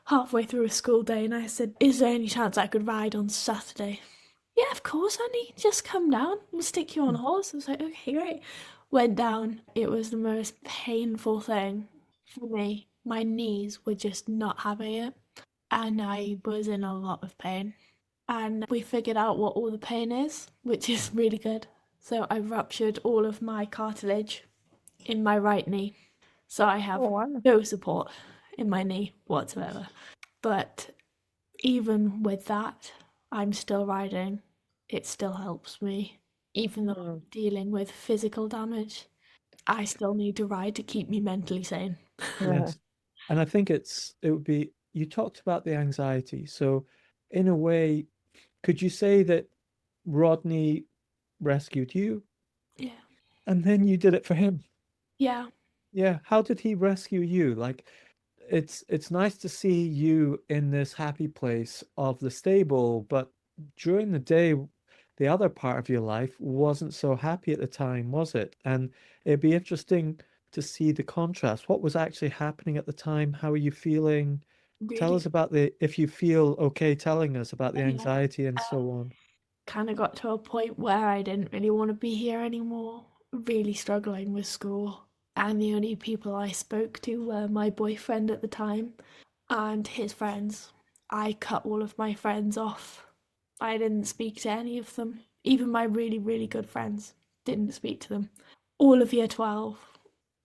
halfway through a school day and I said, is there any chance I could ride on Saturday? Yeah, of course, honey. Just come down. We'll stick you on a horse. I was like, okay, great. Went down. It was the most painful thing for me. My knees were just not having it. And I was in a lot of pain. And we figured out what all the pain is, which is really good. So I ruptured all of my cartilage in my right knee. So I have no support in my knee whatsoever. But even with that, I'm still riding. It still helps me. Even though I'm dealing with physical damage, I still need to ride to keep me mentally sane. Yes. And I think it would be, you talked about the anxiety. So in a way, could you say that Rodney rescued you? Yeah. And then you did it for him? Yeah. Yeah. How did he rescue you? Like, it's nice to see you in this happy place of the stable, but during the day, the other part of your life wasn't so happy at the time, was it? And it'd be interesting to see the contrast. What was actually happening at the time? How are you feeling? Tell us about if you feel okay telling us about the anxiety and so on. Kind of got to a point where I didn't really want to be here anymore, really struggling with school. And the only people I spoke to were my boyfriend at the time and his friends. I cut all of my friends off. I didn't speak to any of them. Even my really, really good friends, didn't speak to them. All of year 12,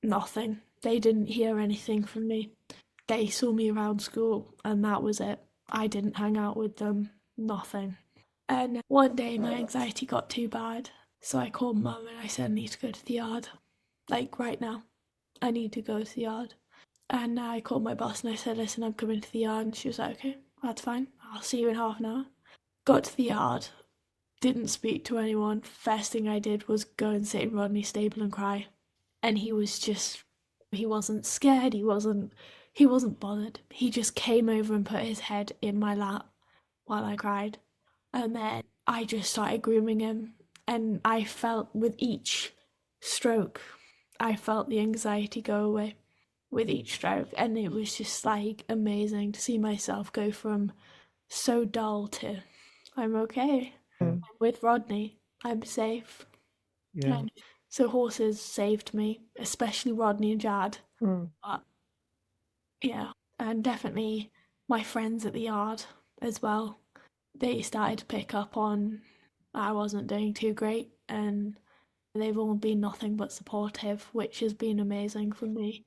nothing. They didn't hear anything from me. They saw me around school and that was it. I didn't hang out with them, nothing. And one day my anxiety got too bad, so I called Mum and I said I need to go to the yard. Like right now, I need to go to the yard. And I called my boss and I said, listen, I'm coming to the yard. And she was like, okay, that's fine. I'll see you in half an hour. Got to the yard, didn't speak to anyone. First thing I did was go and sit in Rodney's stable and cry. And he wasn't scared, he wasn't bothered. He just came over and put his head in my lap while I cried. And then I just started grooming him. And I felt with each stroke, I felt the anxiety go away with each stroke. And it was just like amazing to see myself go from so dull to I'm okay. I'm with Rodney. I'm safe. Yeah. And so horses saved me, especially Rodney and Jad. But yeah, and definitely my friends at the yard as well. They started to pick up on I wasn't doing too great, and they've all been nothing but supportive, which has been amazing for me.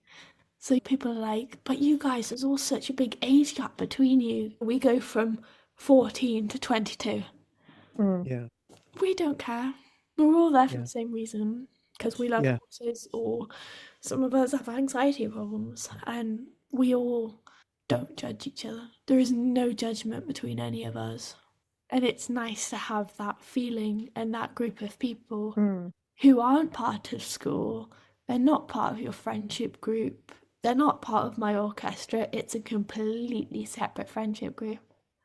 So people are like, but you guys, there's all such a big age gap between you. We go from 14 to 22. Yeah. We don't care. We're all there for the same reason, because we love horses, or some of us have anxiety problems, and we all don't judge each other. There is no judgment between any of us. And it's nice to have that feeling and that group of people who aren't part of school. They're not part of your friendship group. They're not part of my orchestra. It's a completely separate friendship group.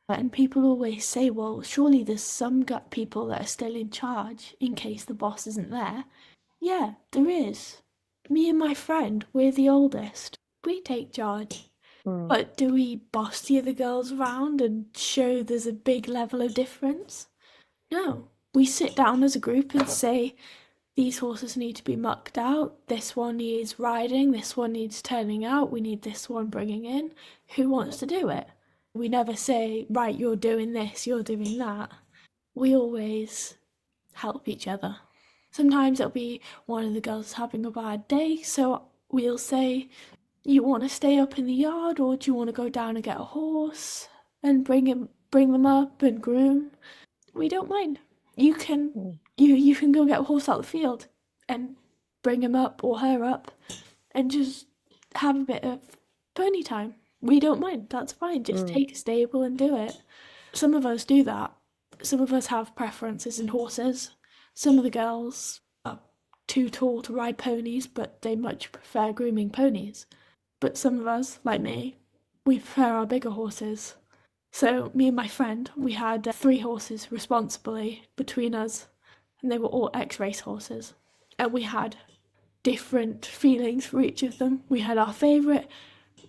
And people always say, well, surely there's some gut people that are still in charge in case the boss isn't there. Yeah, there is. Me and my friend, we're the oldest. We take charge. But do we boss the other girls around and show there's a big level of difference? No. We sit down as a group and say, these horses need to be mucked out, this one needs riding, this one needs turning out, we need this one bringing in. Who wants to do it? We never say, right, you're doing this, you're doing that. We always help each other. Sometimes it'll be one of the girls having a bad day, so we'll say, you want to stay up in the yard, or do you want to go down and get a horse and bring them up and groom? We don't mind. You can you can go get a horse out the field and bring him up or her up and just have a bit of pony time. We don't mind. That's fine. Just take a stable and do it. Some of us do that. Some of us have preferences in horses. Some of the girls are too tall to ride ponies, but they much prefer grooming ponies. But some of us, like me, we prefer our bigger horses. So me and my friend, we had 3 horses responsibly between us, and they were all ex-race horses. And we had different feelings for each of them. We had our favourite,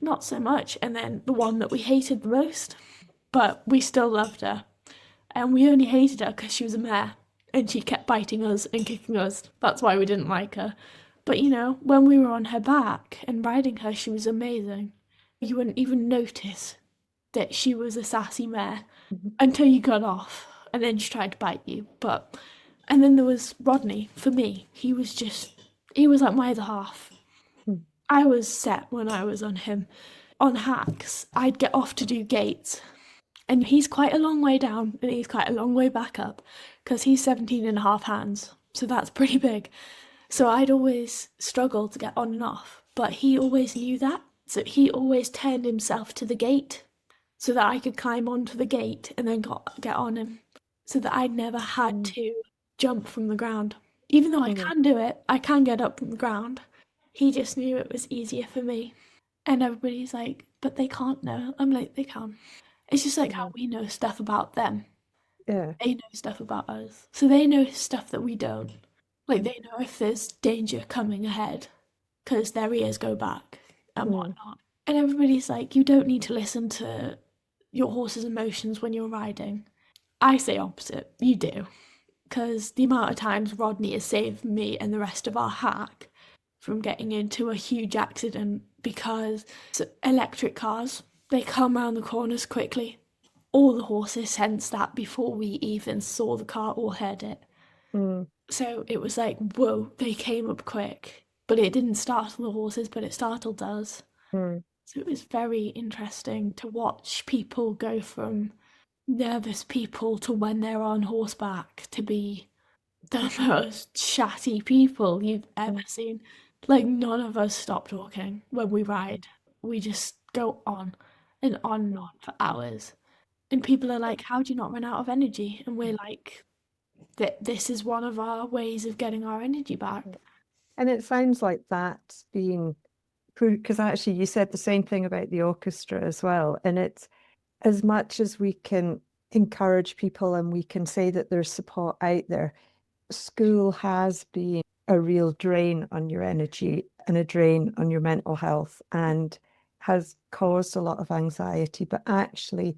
not so much, and then the one that we hated the most, but we still loved her. And we only hated her because she was a mare, and she kept biting us and kicking us. That's why we didn't like her. But you know, when we were on her back and riding her, she was amazing. You wouldn't even notice that she was a sassy mare until you got off, and then she tried to bite you. And then there was Rodney, for me. He was like my other half. I was set when I was on him. On hacks, I'd get off to do gates, and he's quite a long way down, and he's quite a long way back up, because he's 17 and a half hands, so that's pretty big. So I'd always struggle to get on and off, but he always knew that. So he always turned himself to the gate so that I could climb onto the gate and then get on him, so that I never had to jump from the ground. Even though I can do it, I can get up from the ground. He just knew it was easier for me. And everybody's like, but they can't know. I'm like, they can. It's just like how we know stuff about them. Yeah. They know stuff about us. So they know stuff that we don't. Like, they know if there's danger coming ahead, because their ears go back and whatnot. And everybody's like, you don't need to listen to your horse's emotions when you're riding. I say opposite. You do. Because the amount of times Rodney has saved me and the rest of our hack from getting into a huge accident because electric cars, they come round the corners quickly. All the horses sense that before we even saw the car or heard it. Mm. So it was like, whoa, they came up quick. But it didn't startle the horses, but it startled us. Mm. So it was very interesting to watch people go from nervous people to when they're on horseback to be the most chatty people you've ever seen. Like, none of us stop talking when we ride. We just go on and on for hours. And people are like, how do you not run out of energy? And we're like, this is one of our ways of getting our energy back. And it sounds like that's being, because actually you said the same thing about the orchestra as well. And it's, as much as we can encourage people and we can say that there's support out there, school has been a real drain on your energy and a drain on your mental health and has caused a lot of anxiety. But actually,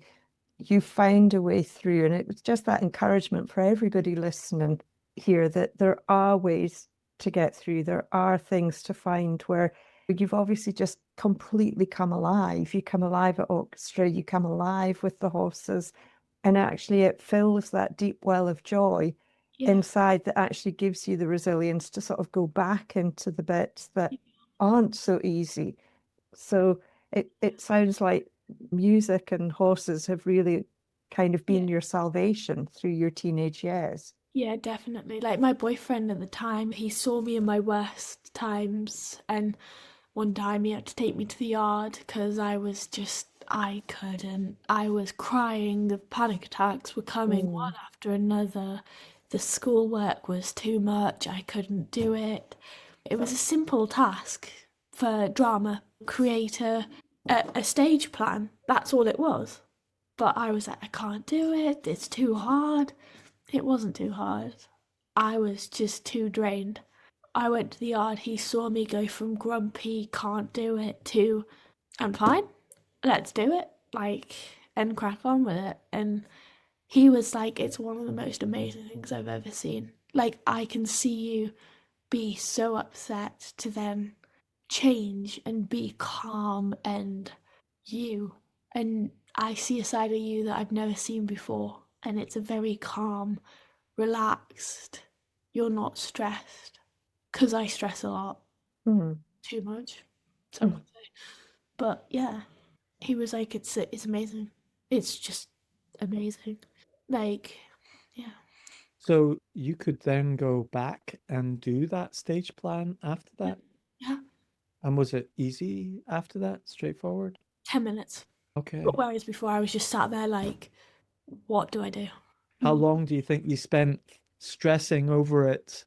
you found a way through. And it was just that encouragement for everybody listening here that there are ways to get through. There are things to find where you've obviously just completely come alive. You come alive at orchestra, you come alive with the horses, and actually it fills that deep well of joy inside that actually gives you the resilience to sort of go back into the bits that aren't so easy. So it sounds like music and horses have really kind of been your salvation through your teenage years. Yeah, definitely. Like, my boyfriend at the time, he saw me in my worst times, and one time he had to take me to the yard because I couldn't. I was crying. The panic attacks were coming one after another. The schoolwork was too much. I couldn't do it. It was a simple task for drama. Create a stage plan. That's all it was. But I was like, I can't do it. It's too hard. It wasn't too hard. I was just too drained. I went to the yard. He saw me go from grumpy, can't do it, to I'm fine. Let's do it. Like, and crack on with it. And he was like, it's one of the most amazing things I've ever seen. Like, I can see you be so upset to then change and be calm and you. And I see a side of you that I've never seen before. And it's a very calm, relaxed, you're not stressed. Because I stress a lot. Too much, some would say. But yeah, he was like, it's amazing. It's just amazing. Like, yeah. So you could then go back and do that stage plan after that? Yeah. And was it easy after that? Straightforward? 10 minutes. Okay. But whereas before I was just sat there like, what do I do? How long do you think you spent stressing over it?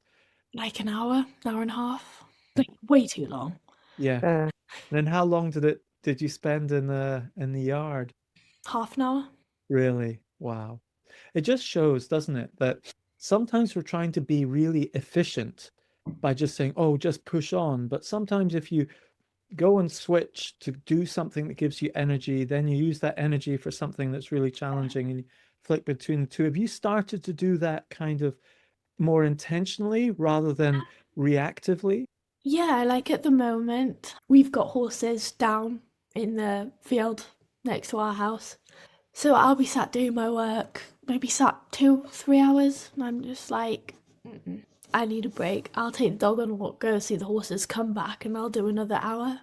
Like an hour and a half. Like, way too long. Yeah. And then how long did you spend in the yard? Half an hour. Really? Wow. It just shows, doesn't it, that sometimes we're trying to be really efficient by just saying, oh, just push on. But sometimes if you go and switch to do something that gives you energy, then you use that energy for something that's really challenging and you flick between the two. Have you started to do that kind of more intentionally rather than reactively? Yeah, like at the moment, we've got horses down in the field next to our house. So I'll be sat doing my work, maybe sat 2, 3 hours, and I'm just like, I need a break. I'll take the dog on a walk, go see the horses, come back, and I'll do another hour.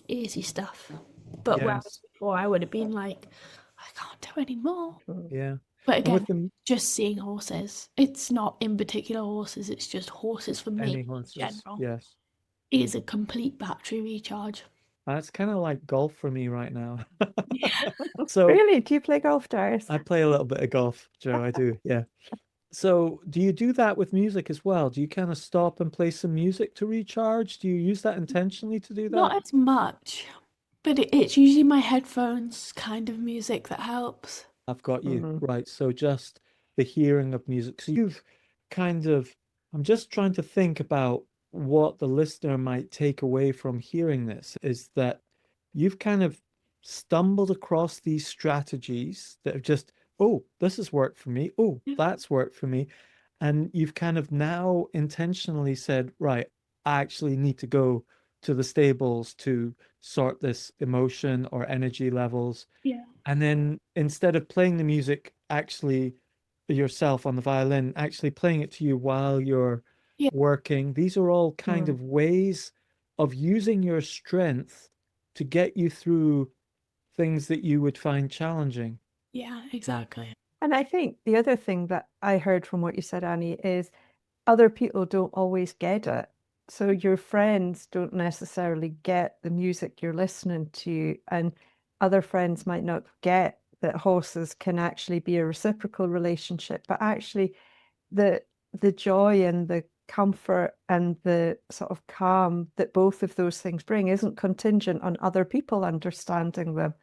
Easy stuff. But whereas before I would have been like, I can't do any more. Yeah. But And again, with them, just seeing horses. It's not in particular horses, it's just horses for me any in horses, general. yes. It is a complete battery recharge. That's kind of like golf for me right now. Yeah. So Really? Do you play golf, Darius? I play a little bit of golf, Joe. I do, yeah. So do you do that with music as well? Do you kind of stop and play some music to recharge? Do you use that intentionally to do Not that? as much, but it's usually my headphones kind of music that helps. I've got you. Right. So just the hearing of music. So you've kind of, I'm just trying to think about what the listener might take away from hearing this is that you've kind of stumbled across these strategies that have just, oh, this has worked for me. Oh, that's worked for me. And you've kind of now intentionally said, right, I actually need to go to the stables to sort this emotion or energy levels. Yeah. And then instead of playing the music actually yourself on the violin, actually playing it to you while you're Yeah. working, these are all kind Mm. of ways of using your strength to get you through things that you would find challenging. Yeah, exactly. And I think the other thing that I heard from what you said, Annie, is other people don't always get it. So your friends don't necessarily get the music you're listening to, and other friends might not get that horses can actually be a reciprocal relationship, but actually the joy and the comfort and the sort of calm that both of those things bring isn't contingent on other people understanding them.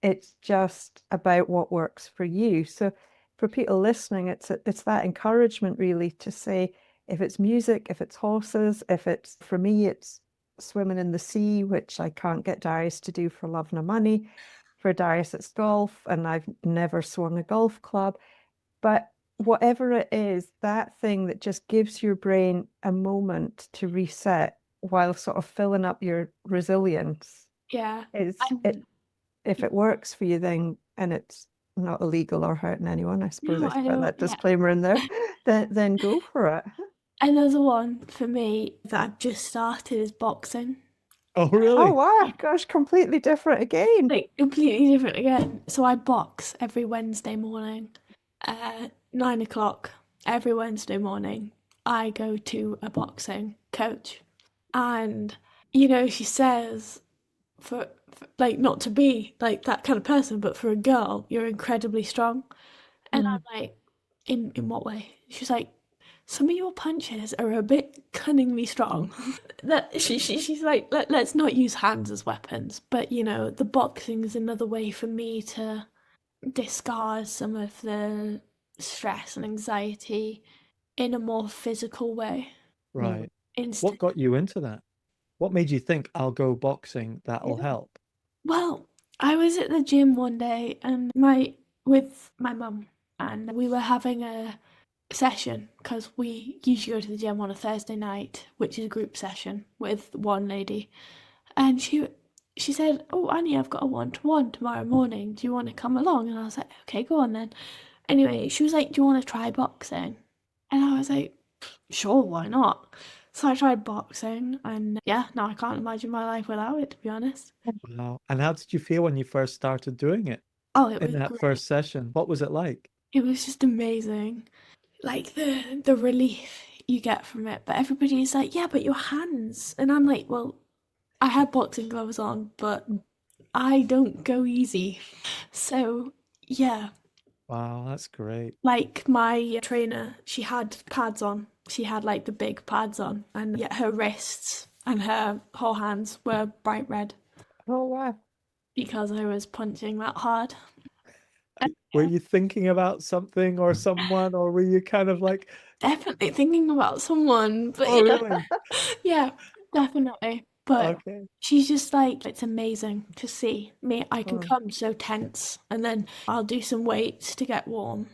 It's just about what works for you. So for people listening, it's that encouragement really to say, if it's music, if it's horses, if it's, for me, it's swimming in the sea, which I can't get Darius to do for love nor money. For Darius, it's golf, and I've never swung a golf club. But whatever it is, that thing that just gives your brain a moment to reset while sort of filling up your resilience Yeah. is it. If it works for you, then, and it's not illegal or hurting anyone, I suppose No, I I should put know, that yeah. disclaimer in there, then go for it. Another one for me that I've just started is boxing. Oh, Oh really? wow, gosh, completely different again. Like completely different again. So I box every Wednesday morning at 9 o'clock. Every Wednesday morning, I go to a boxing coach. And, you know, she says, for like, not to be like that kind of person, but for a girl, you're incredibly strong. And I'm like, in what way? She's like, some of your punches are a bit cunningly strong. That she's like, let's not use hands as weapons, but you know, the boxing is another way for me to discard some of the stress and anxiety in a more physical way. Right. Instead, What got you into that? What made you think I'll go boxing? That'll Yeah. help. well, I was at the gym one day and with my mum, and we were having a session because we usually go to the gym on a Thursday night, which is a group session with one lady, and she said, "Oh, Annie, I've got a one-to-one tomorrow morning. Do you want to come along?" And I was like, "Okay, go on then." Anyway, she was like, "Do you want to try boxing?" And I was like, "Sure, why not?" So I tried boxing, and yeah, now I can't imagine my life without it, to be honest. Wow. And how did you feel when you first started doing it Oh, it in was that great. first session? What was it like? It was just amazing. Like the relief you get from it. But everybody's like, "Yeah, but your hands." And I'm like, "Well, I had boxing gloves on, but I don't go easy." So, yeah, Wow, that's great. like my trainer, she had pads on. She had like the big pads on, and yet her wrists and her whole hands were bright red Oh wow. because I was punching that hard. And Were you thinking about something or someone, or were you kind of like, definitely thinking about someone, but oh, really? yeah, definitely. But Okay. she's just like, it's amazing to see me. I can Oh. come so tense, and then I'll do some weights to get warm.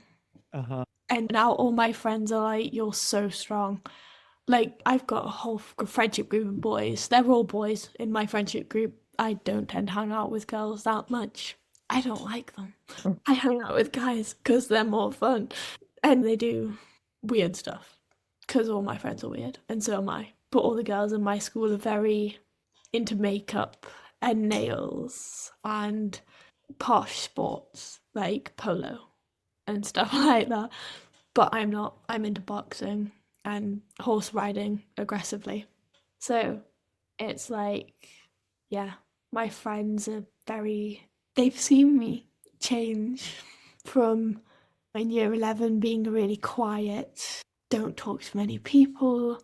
Uh-huh. And now all my friends are like, "You're so strong." Like, I've got a whole friendship group of boys. They're all boys in my friendship group. I don't tend to hang out with girls that much. I don't like them. I hang out with guys because they're more fun. And they do weird stuff because all my friends are weird, and so am I. But all the girls in my school are very into makeup and nails and posh sports like polo and stuff like that. But I'm not. I'm into boxing and horse riding aggressively. So it's like, yeah, my friends are very, they've seen me change from in year 11 being really quiet, don't talk to many people,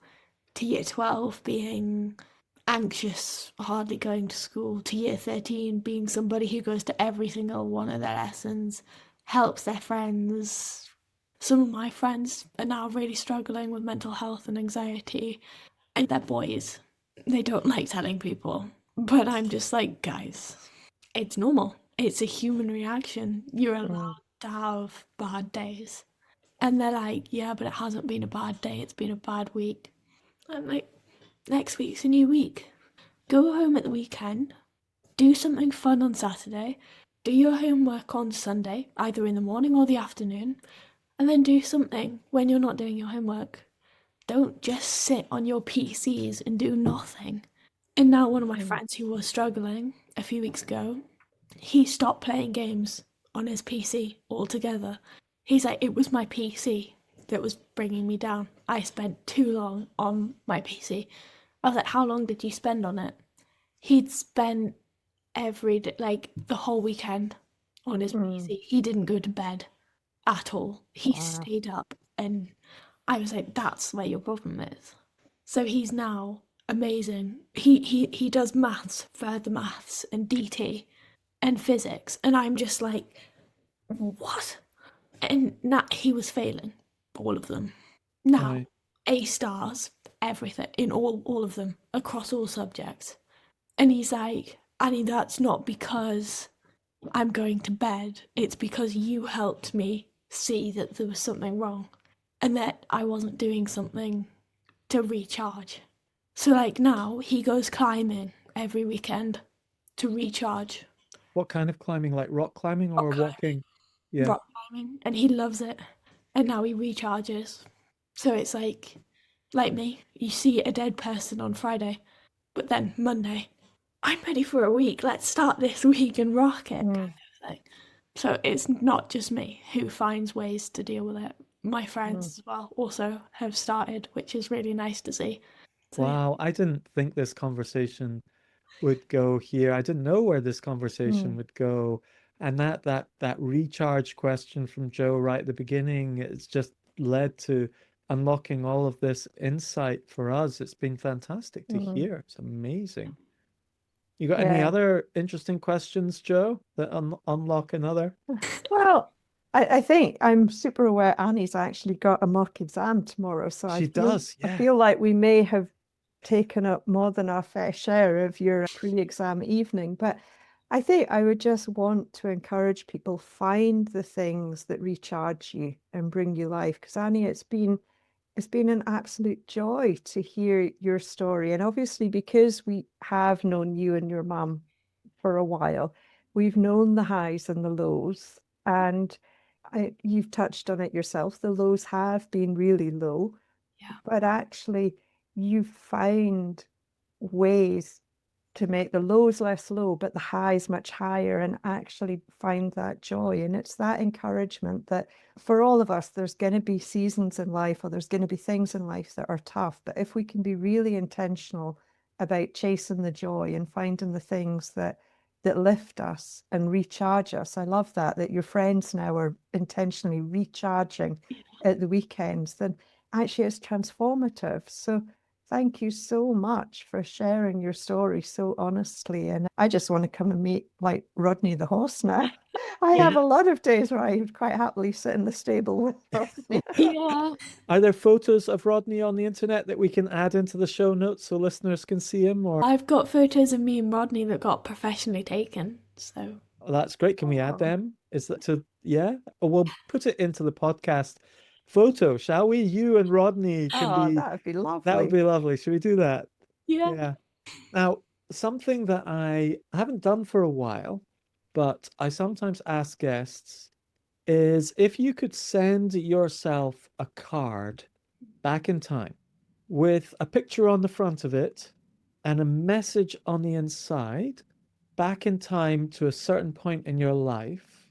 to year 12 being anxious, hardly going to school, to year 13 being somebody who goes to every single one of their lessons, helps their friends. Some of my friends are now really struggling with mental health and anxiety, and they're boys. They don't like telling people. But I'm just like, guys, it's normal. It's a human reaction. You're allowed to have bad days. And they're like, yeah, but it hasn't been a bad day. It's been a bad week. I'm like, next week's a new week. Go home at the weekend. Do something fun on Saturday. Do your homework on Sunday, either in the morning or the afternoon. And then do something when you're not doing your homework. Don't just sit on your PCs and do nothing. And now one of my friends who was struggling a few weeks ago, he stopped playing games on his PC altogether. He's like, it was my PC that was bringing me down. I spent too long on my PC. I was like, how long did you spend on it? He'd spent every day, like the whole weekend on his PC. He didn't go to bed at all. He stayed up, and I was like, that's where your problem is. So he's now amazing. He does maths, further maths, and DT, and physics, and I'm just like, what? And he was failing all of them. Now, Right. A stars, everything, in all of them, across all subjects. And he's like, Annie, that's not because I'm going to bed. It's because you helped me see that there was something wrong and that I wasn't doing something to recharge. So like now he goes climbing every weekend to recharge. What kind of climbing? Like rock climbing or walking? Yeah. Rock climbing, and he loves it. And now he recharges. So it's like me, you see a dead person on Friday, but then Monday, I'm ready for a week. Let's start this week and rock it. Kind of thing. So it's not just me who finds ways to deal with it. My friends as well also have started, which is really nice to see. So, Wow, I didn't think this conversation would go here. I didn't know where this conversation would go. And that recharge question from Joe right at the beginning, it's just led to unlocking all of this insight for us. It's been fantastic to hear. It's amazing. You got any other interesting questions, Joe, that unlock another? Well, I think I'm super aware Annie's actually got a mock exam tomorrow, so She does, I yeah. feel like we may have taken up more than our fair share of your pre-exam evening. But I think I would just want to encourage people, find the things that recharge you and bring you life. Because Annie, it's been an absolute joy to hear your story. And obviously, because we have known you and your mum for a while, we've known the highs and the lows. And you've touched on it yourself. The lows have been really low, but actually you find ways to make the lows less low, but the highs much higher, and actually find that joy. And it's that encouragement that for all of us, there's going to be seasons in life, or there's going to be things in life that are tough. But if we can be really intentional about chasing the joy and finding the things that lift us and recharge us. I love that your friends now are intentionally recharging at the weekends. Then actually it's transformative. So thank you so much for sharing your story so honestly. And I just want to come and meet like Rodney the horse now. I have a lot of days where I would quite happily sit in the stable with Rodney. yeah. Are there photos of Rodney on the internet that we can add into the show notes so listeners can see him? Or I've got photos of me and Rodney that got professionally taken. So that's great. Can we add them? Is that Or we'll put it into the podcast photo, shall we? You and Rodney can be. That would be lovely. That would be lovely. Should we do that? yeah. Yeah. Now, something that I haven't done for a while, but I sometimes ask guests is if you could send yourself a card back in time with a picture on the front of it and a message on the inside, back in time to a certain point in your life,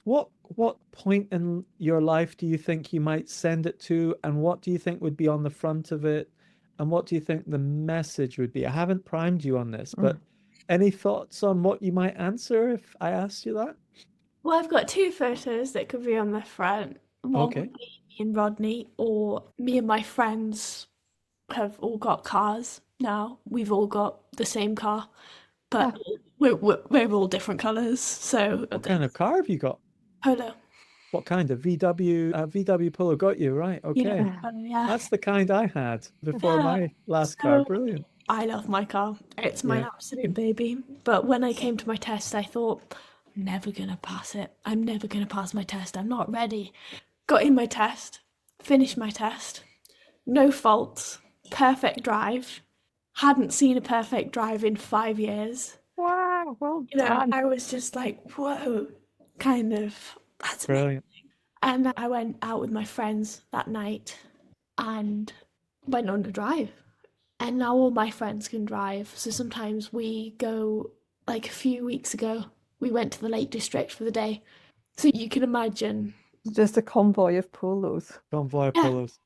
what point in your life do you think you might send it to, and what do you think would be on the front of it, and what do you think the message would be? I haven't primed you on this, but any thoughts on what you might answer if I asked you that? Well, I've got two photos that could be on the front. One Okay. would be me and Rodney, or me and my friends have all got cars now. We've all got the same car, but we're all different colours. So What kind of car have you got? Polo. What kind of VW Polo got you? Right. Okay. Yeah. That's the kind I had before my last car. Brilliant. I love my car. It's my Yeah. absolute baby. But when I came to my test, I thought, I'm never going to pass it. I'm never going to pass my test. I'm not ready. Got in my test, finished my test, no faults, perfect drive. Hadn't seen a perfect drive in 5 years. Wow, well You know, done. I was just like, whoa, kind of, that's me. Brilliant. And I went out with my friends that night and went on a drive. And now all my friends can drive. So sometimes we go, like a few weeks ago, we went to the Lake District for the day. So you can imagine. Just a convoy of polos. Convoy Yeah. Polos.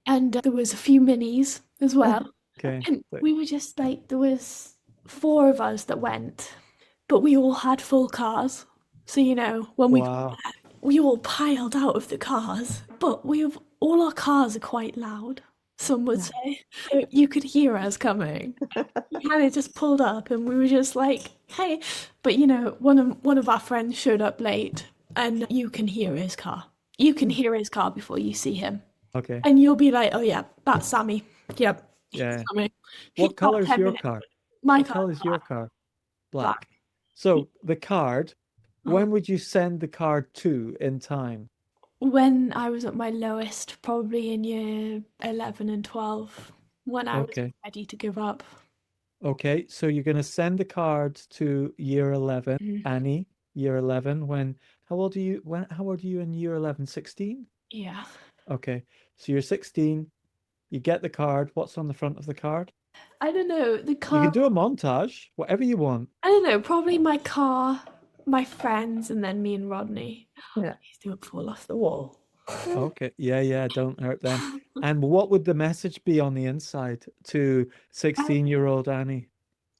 And there was a few minis as well. Okay. And we were just like, there was 4 of us that went, but we all had full cars. So, you know, when we got Wow. there, we all piled out of the cars, but all our cars are quite loud, some would say. So you could hear us coming. We kind of just pulled up and we were just like, hey. But, you know, one of our friends showed up late and you can hear his car. You can hear his car before you see him. Okay. And you'll be like, oh yeah, that's Sammy. Yep. Yeah. Sammy. What He's got color is 10 your minutes. car? My What car. color is your car? Black. Black. So the card, Oh. when would you send the card to in time? When I was at my lowest, probably in year 11 and 12, when I was Okay. ready to give up. Okay. So you're going to send the card to year 11, Mhm. Annie, year 11. How old are you in year 11? 16? Yeah. Okay. So you're 16. You get the card. What's on the front of the card? I don't know, the You car, can do a montage, whatever you want. I don't know, probably my car, my friends, and then me and Rodney. Yeah. Please don't fall off the wall. Okay. Yeah, don't hurt them. And what would the message be on the inside to 16-year-old Annie?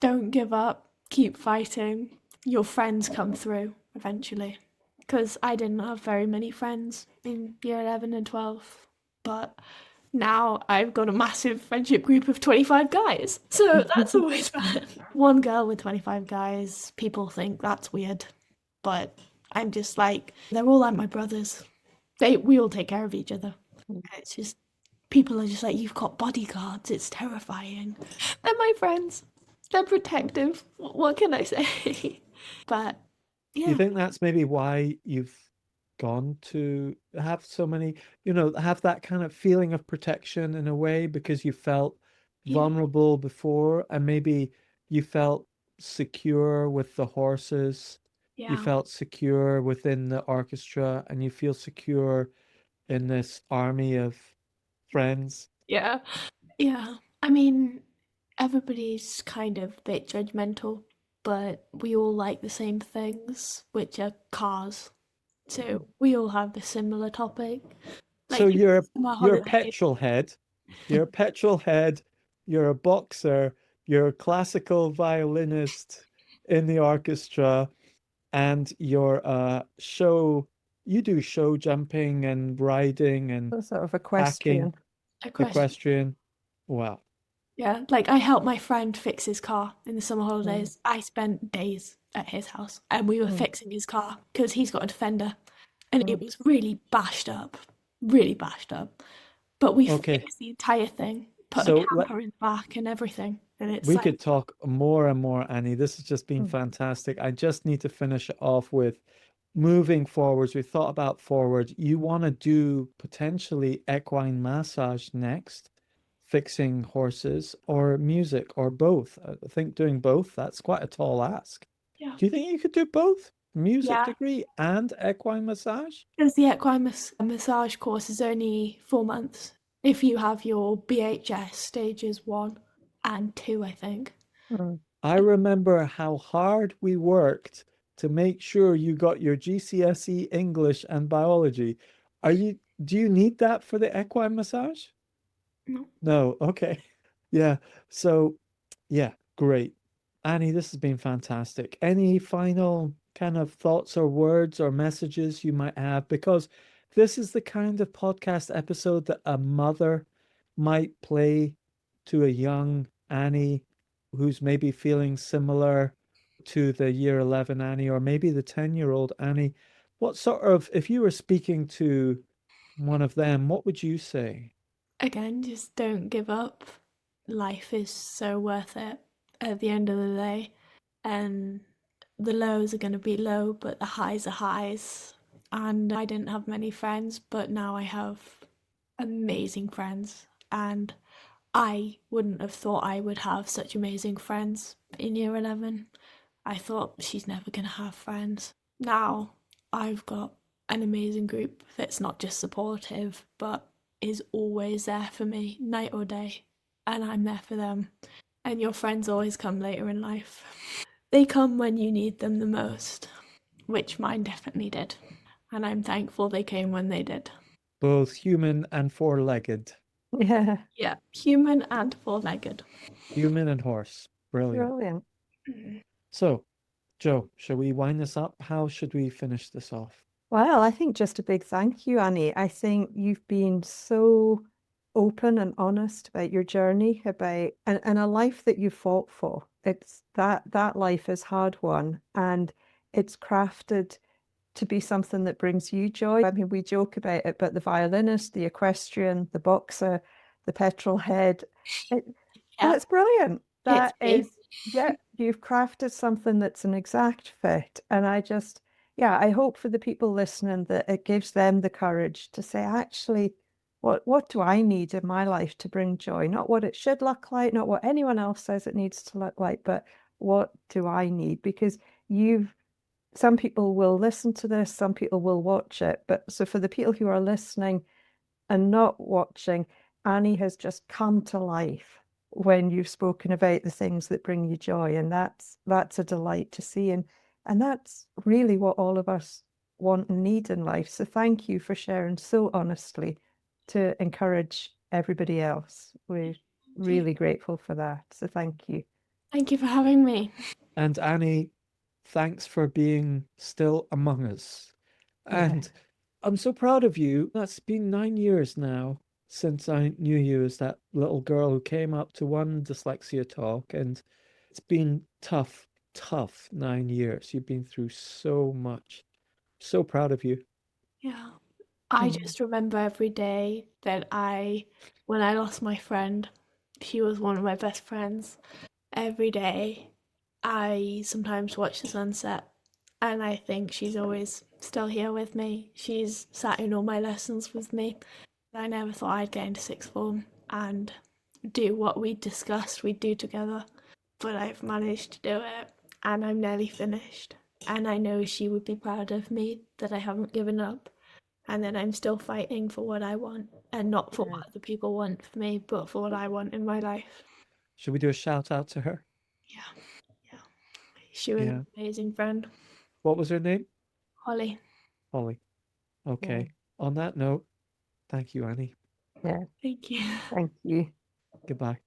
Don't give up. Keep fighting. Your friends come through eventually. Because I didn't have very many friends in year 11 and 12. But now I've got a massive friendship group of 25 guys. So that's always fun. One girl with 25 guys, people think that's weird. But I'm just like, they're all like my brothers. We all take care of each other. It's just, people are just like, you've got bodyguards. It's terrifying. They're my friends. They're protective. What can I say? But Do you yeah, think that's maybe why you've gone to have so many, have that kind of feeling of protection in a way because you felt yeah, vulnerable before and maybe you felt secure with the horses, you yeah, felt secure within the orchestra, and you feel secure in this army of friends? yeah, yeah. I mean, everybody's kind of a bit judgmental, but we all like the same things, which are cars. So we all have the similar topic. So Like you're my you're a holiday. petrol head. You're a petrol head. You're a boxer. You're a classical violinist in the orchestra, and you're a show. You do show jumping and riding and So sort of hacking, equestrian. equestrian. Wow. Yeah, like I helped my friend fix his car in the summer holidays. I spent days at his house and we were Mm. fixing his car because he's got a Defender and it Mm. was really bashed up. But we Okay. fixed the entire thing, put a So camper in the back and everything. And it's we like, could talk more and more, Annie. This has just been Mm. fantastic. I just need to finish it off with moving forwards. We thought about forward. You want to do potentially equine massage next, fixing horses, or music, or both. I think doing both, that's quite a tall ask. yeah, Do you think you could do both? Music yeah. degree and equine massage? Because the equine massage course is only 4 months if you have your BHS stages 1 and 2, I think. Mm. I remember how hard we worked to make sure you got your GCSE English and biology. Do you need that for the equine massage? No. No, okay. Yeah. So, yeah, great. Annie, this has been fantastic. Any final kind of thoughts or words or messages you might have? Because this is the kind of podcast episode that a mother might play to a young Annie who's maybe feeling similar to the year 11 Annie or maybe the 10-year-old Annie. What sort of, if you were speaking to one of them, what would you say? Again, just don't give up. life is so worth it at the end of the day. And the lows are going to be low, but the highs are highs. And I didn't have many friends, but now I have amazing friends. And I wouldn't have thought I would have such amazing friends in year 11. I thought she's never going to have friends. Now I've got an amazing group that's not just supportive, but is always there for me, night or day. And I'm there for them. And your friends always come later in life. They come when you need them the most, which mine definitely did. And I'm thankful they came when they did. Both human and four-legged. Yeah, Yeah, human and four-legged. Human and horse. Brilliant. brilliant. So, Jo, shall we wind this up? How should we finish this off? Well, I think just a big thank you, Annie. I think you've been so open and honest about your journey, about and a life that you fought for. It's that life is hard won, and it's crafted to be something that brings you joy. I mean, we joke about it, but the violinist, the equestrian, the boxer, the petrol head, that's brilliant. That is, yeah, you've crafted something that's an exact fit. And I hope for the people listening that it gives them the courage to say, actually, what do I need in my life to bring joy? Not what it should look like, not what anyone else says it needs to look like, but what do I need? Because some people will listen to this, some people will watch it. But so for the people who are listening and not watching, Annie has just come to life when you've spoken about the things that bring you joy. And that's a delight to see. And that's really what all of us want and need in life. So thank you for sharing so honestly to encourage everybody else. We're really grateful for that. So thank you. Thank you for having me. And Annie, thanks for being still among us. And I'm so proud of you. That's been 9 years now since I knew you as that little girl who came up to one dyslexia talk. And it's been tough 9 years. You've been through so much. So proud of you. Yeah. I just remember every day that when I lost my friend, she was one of my best friends. Every day, I sometimes watch the sunset and I think she's always still here with me. She's sat in all my lessons with me. I never thought I'd get into sixth form and do what we discussed we'd do together, but I've managed to do it and I'm nearly finished. And I know she would be proud of me that I haven't given up and that I'm still fighting for what I want and not for what other people want for me, but for what I want in my life. Should we do a shout out to her? Yeah. She was an amazing friend. What was her name? Holly. Holly. Okay. On that note, thank you, Annie. Yeah. Thank you. Thank you. Goodbye.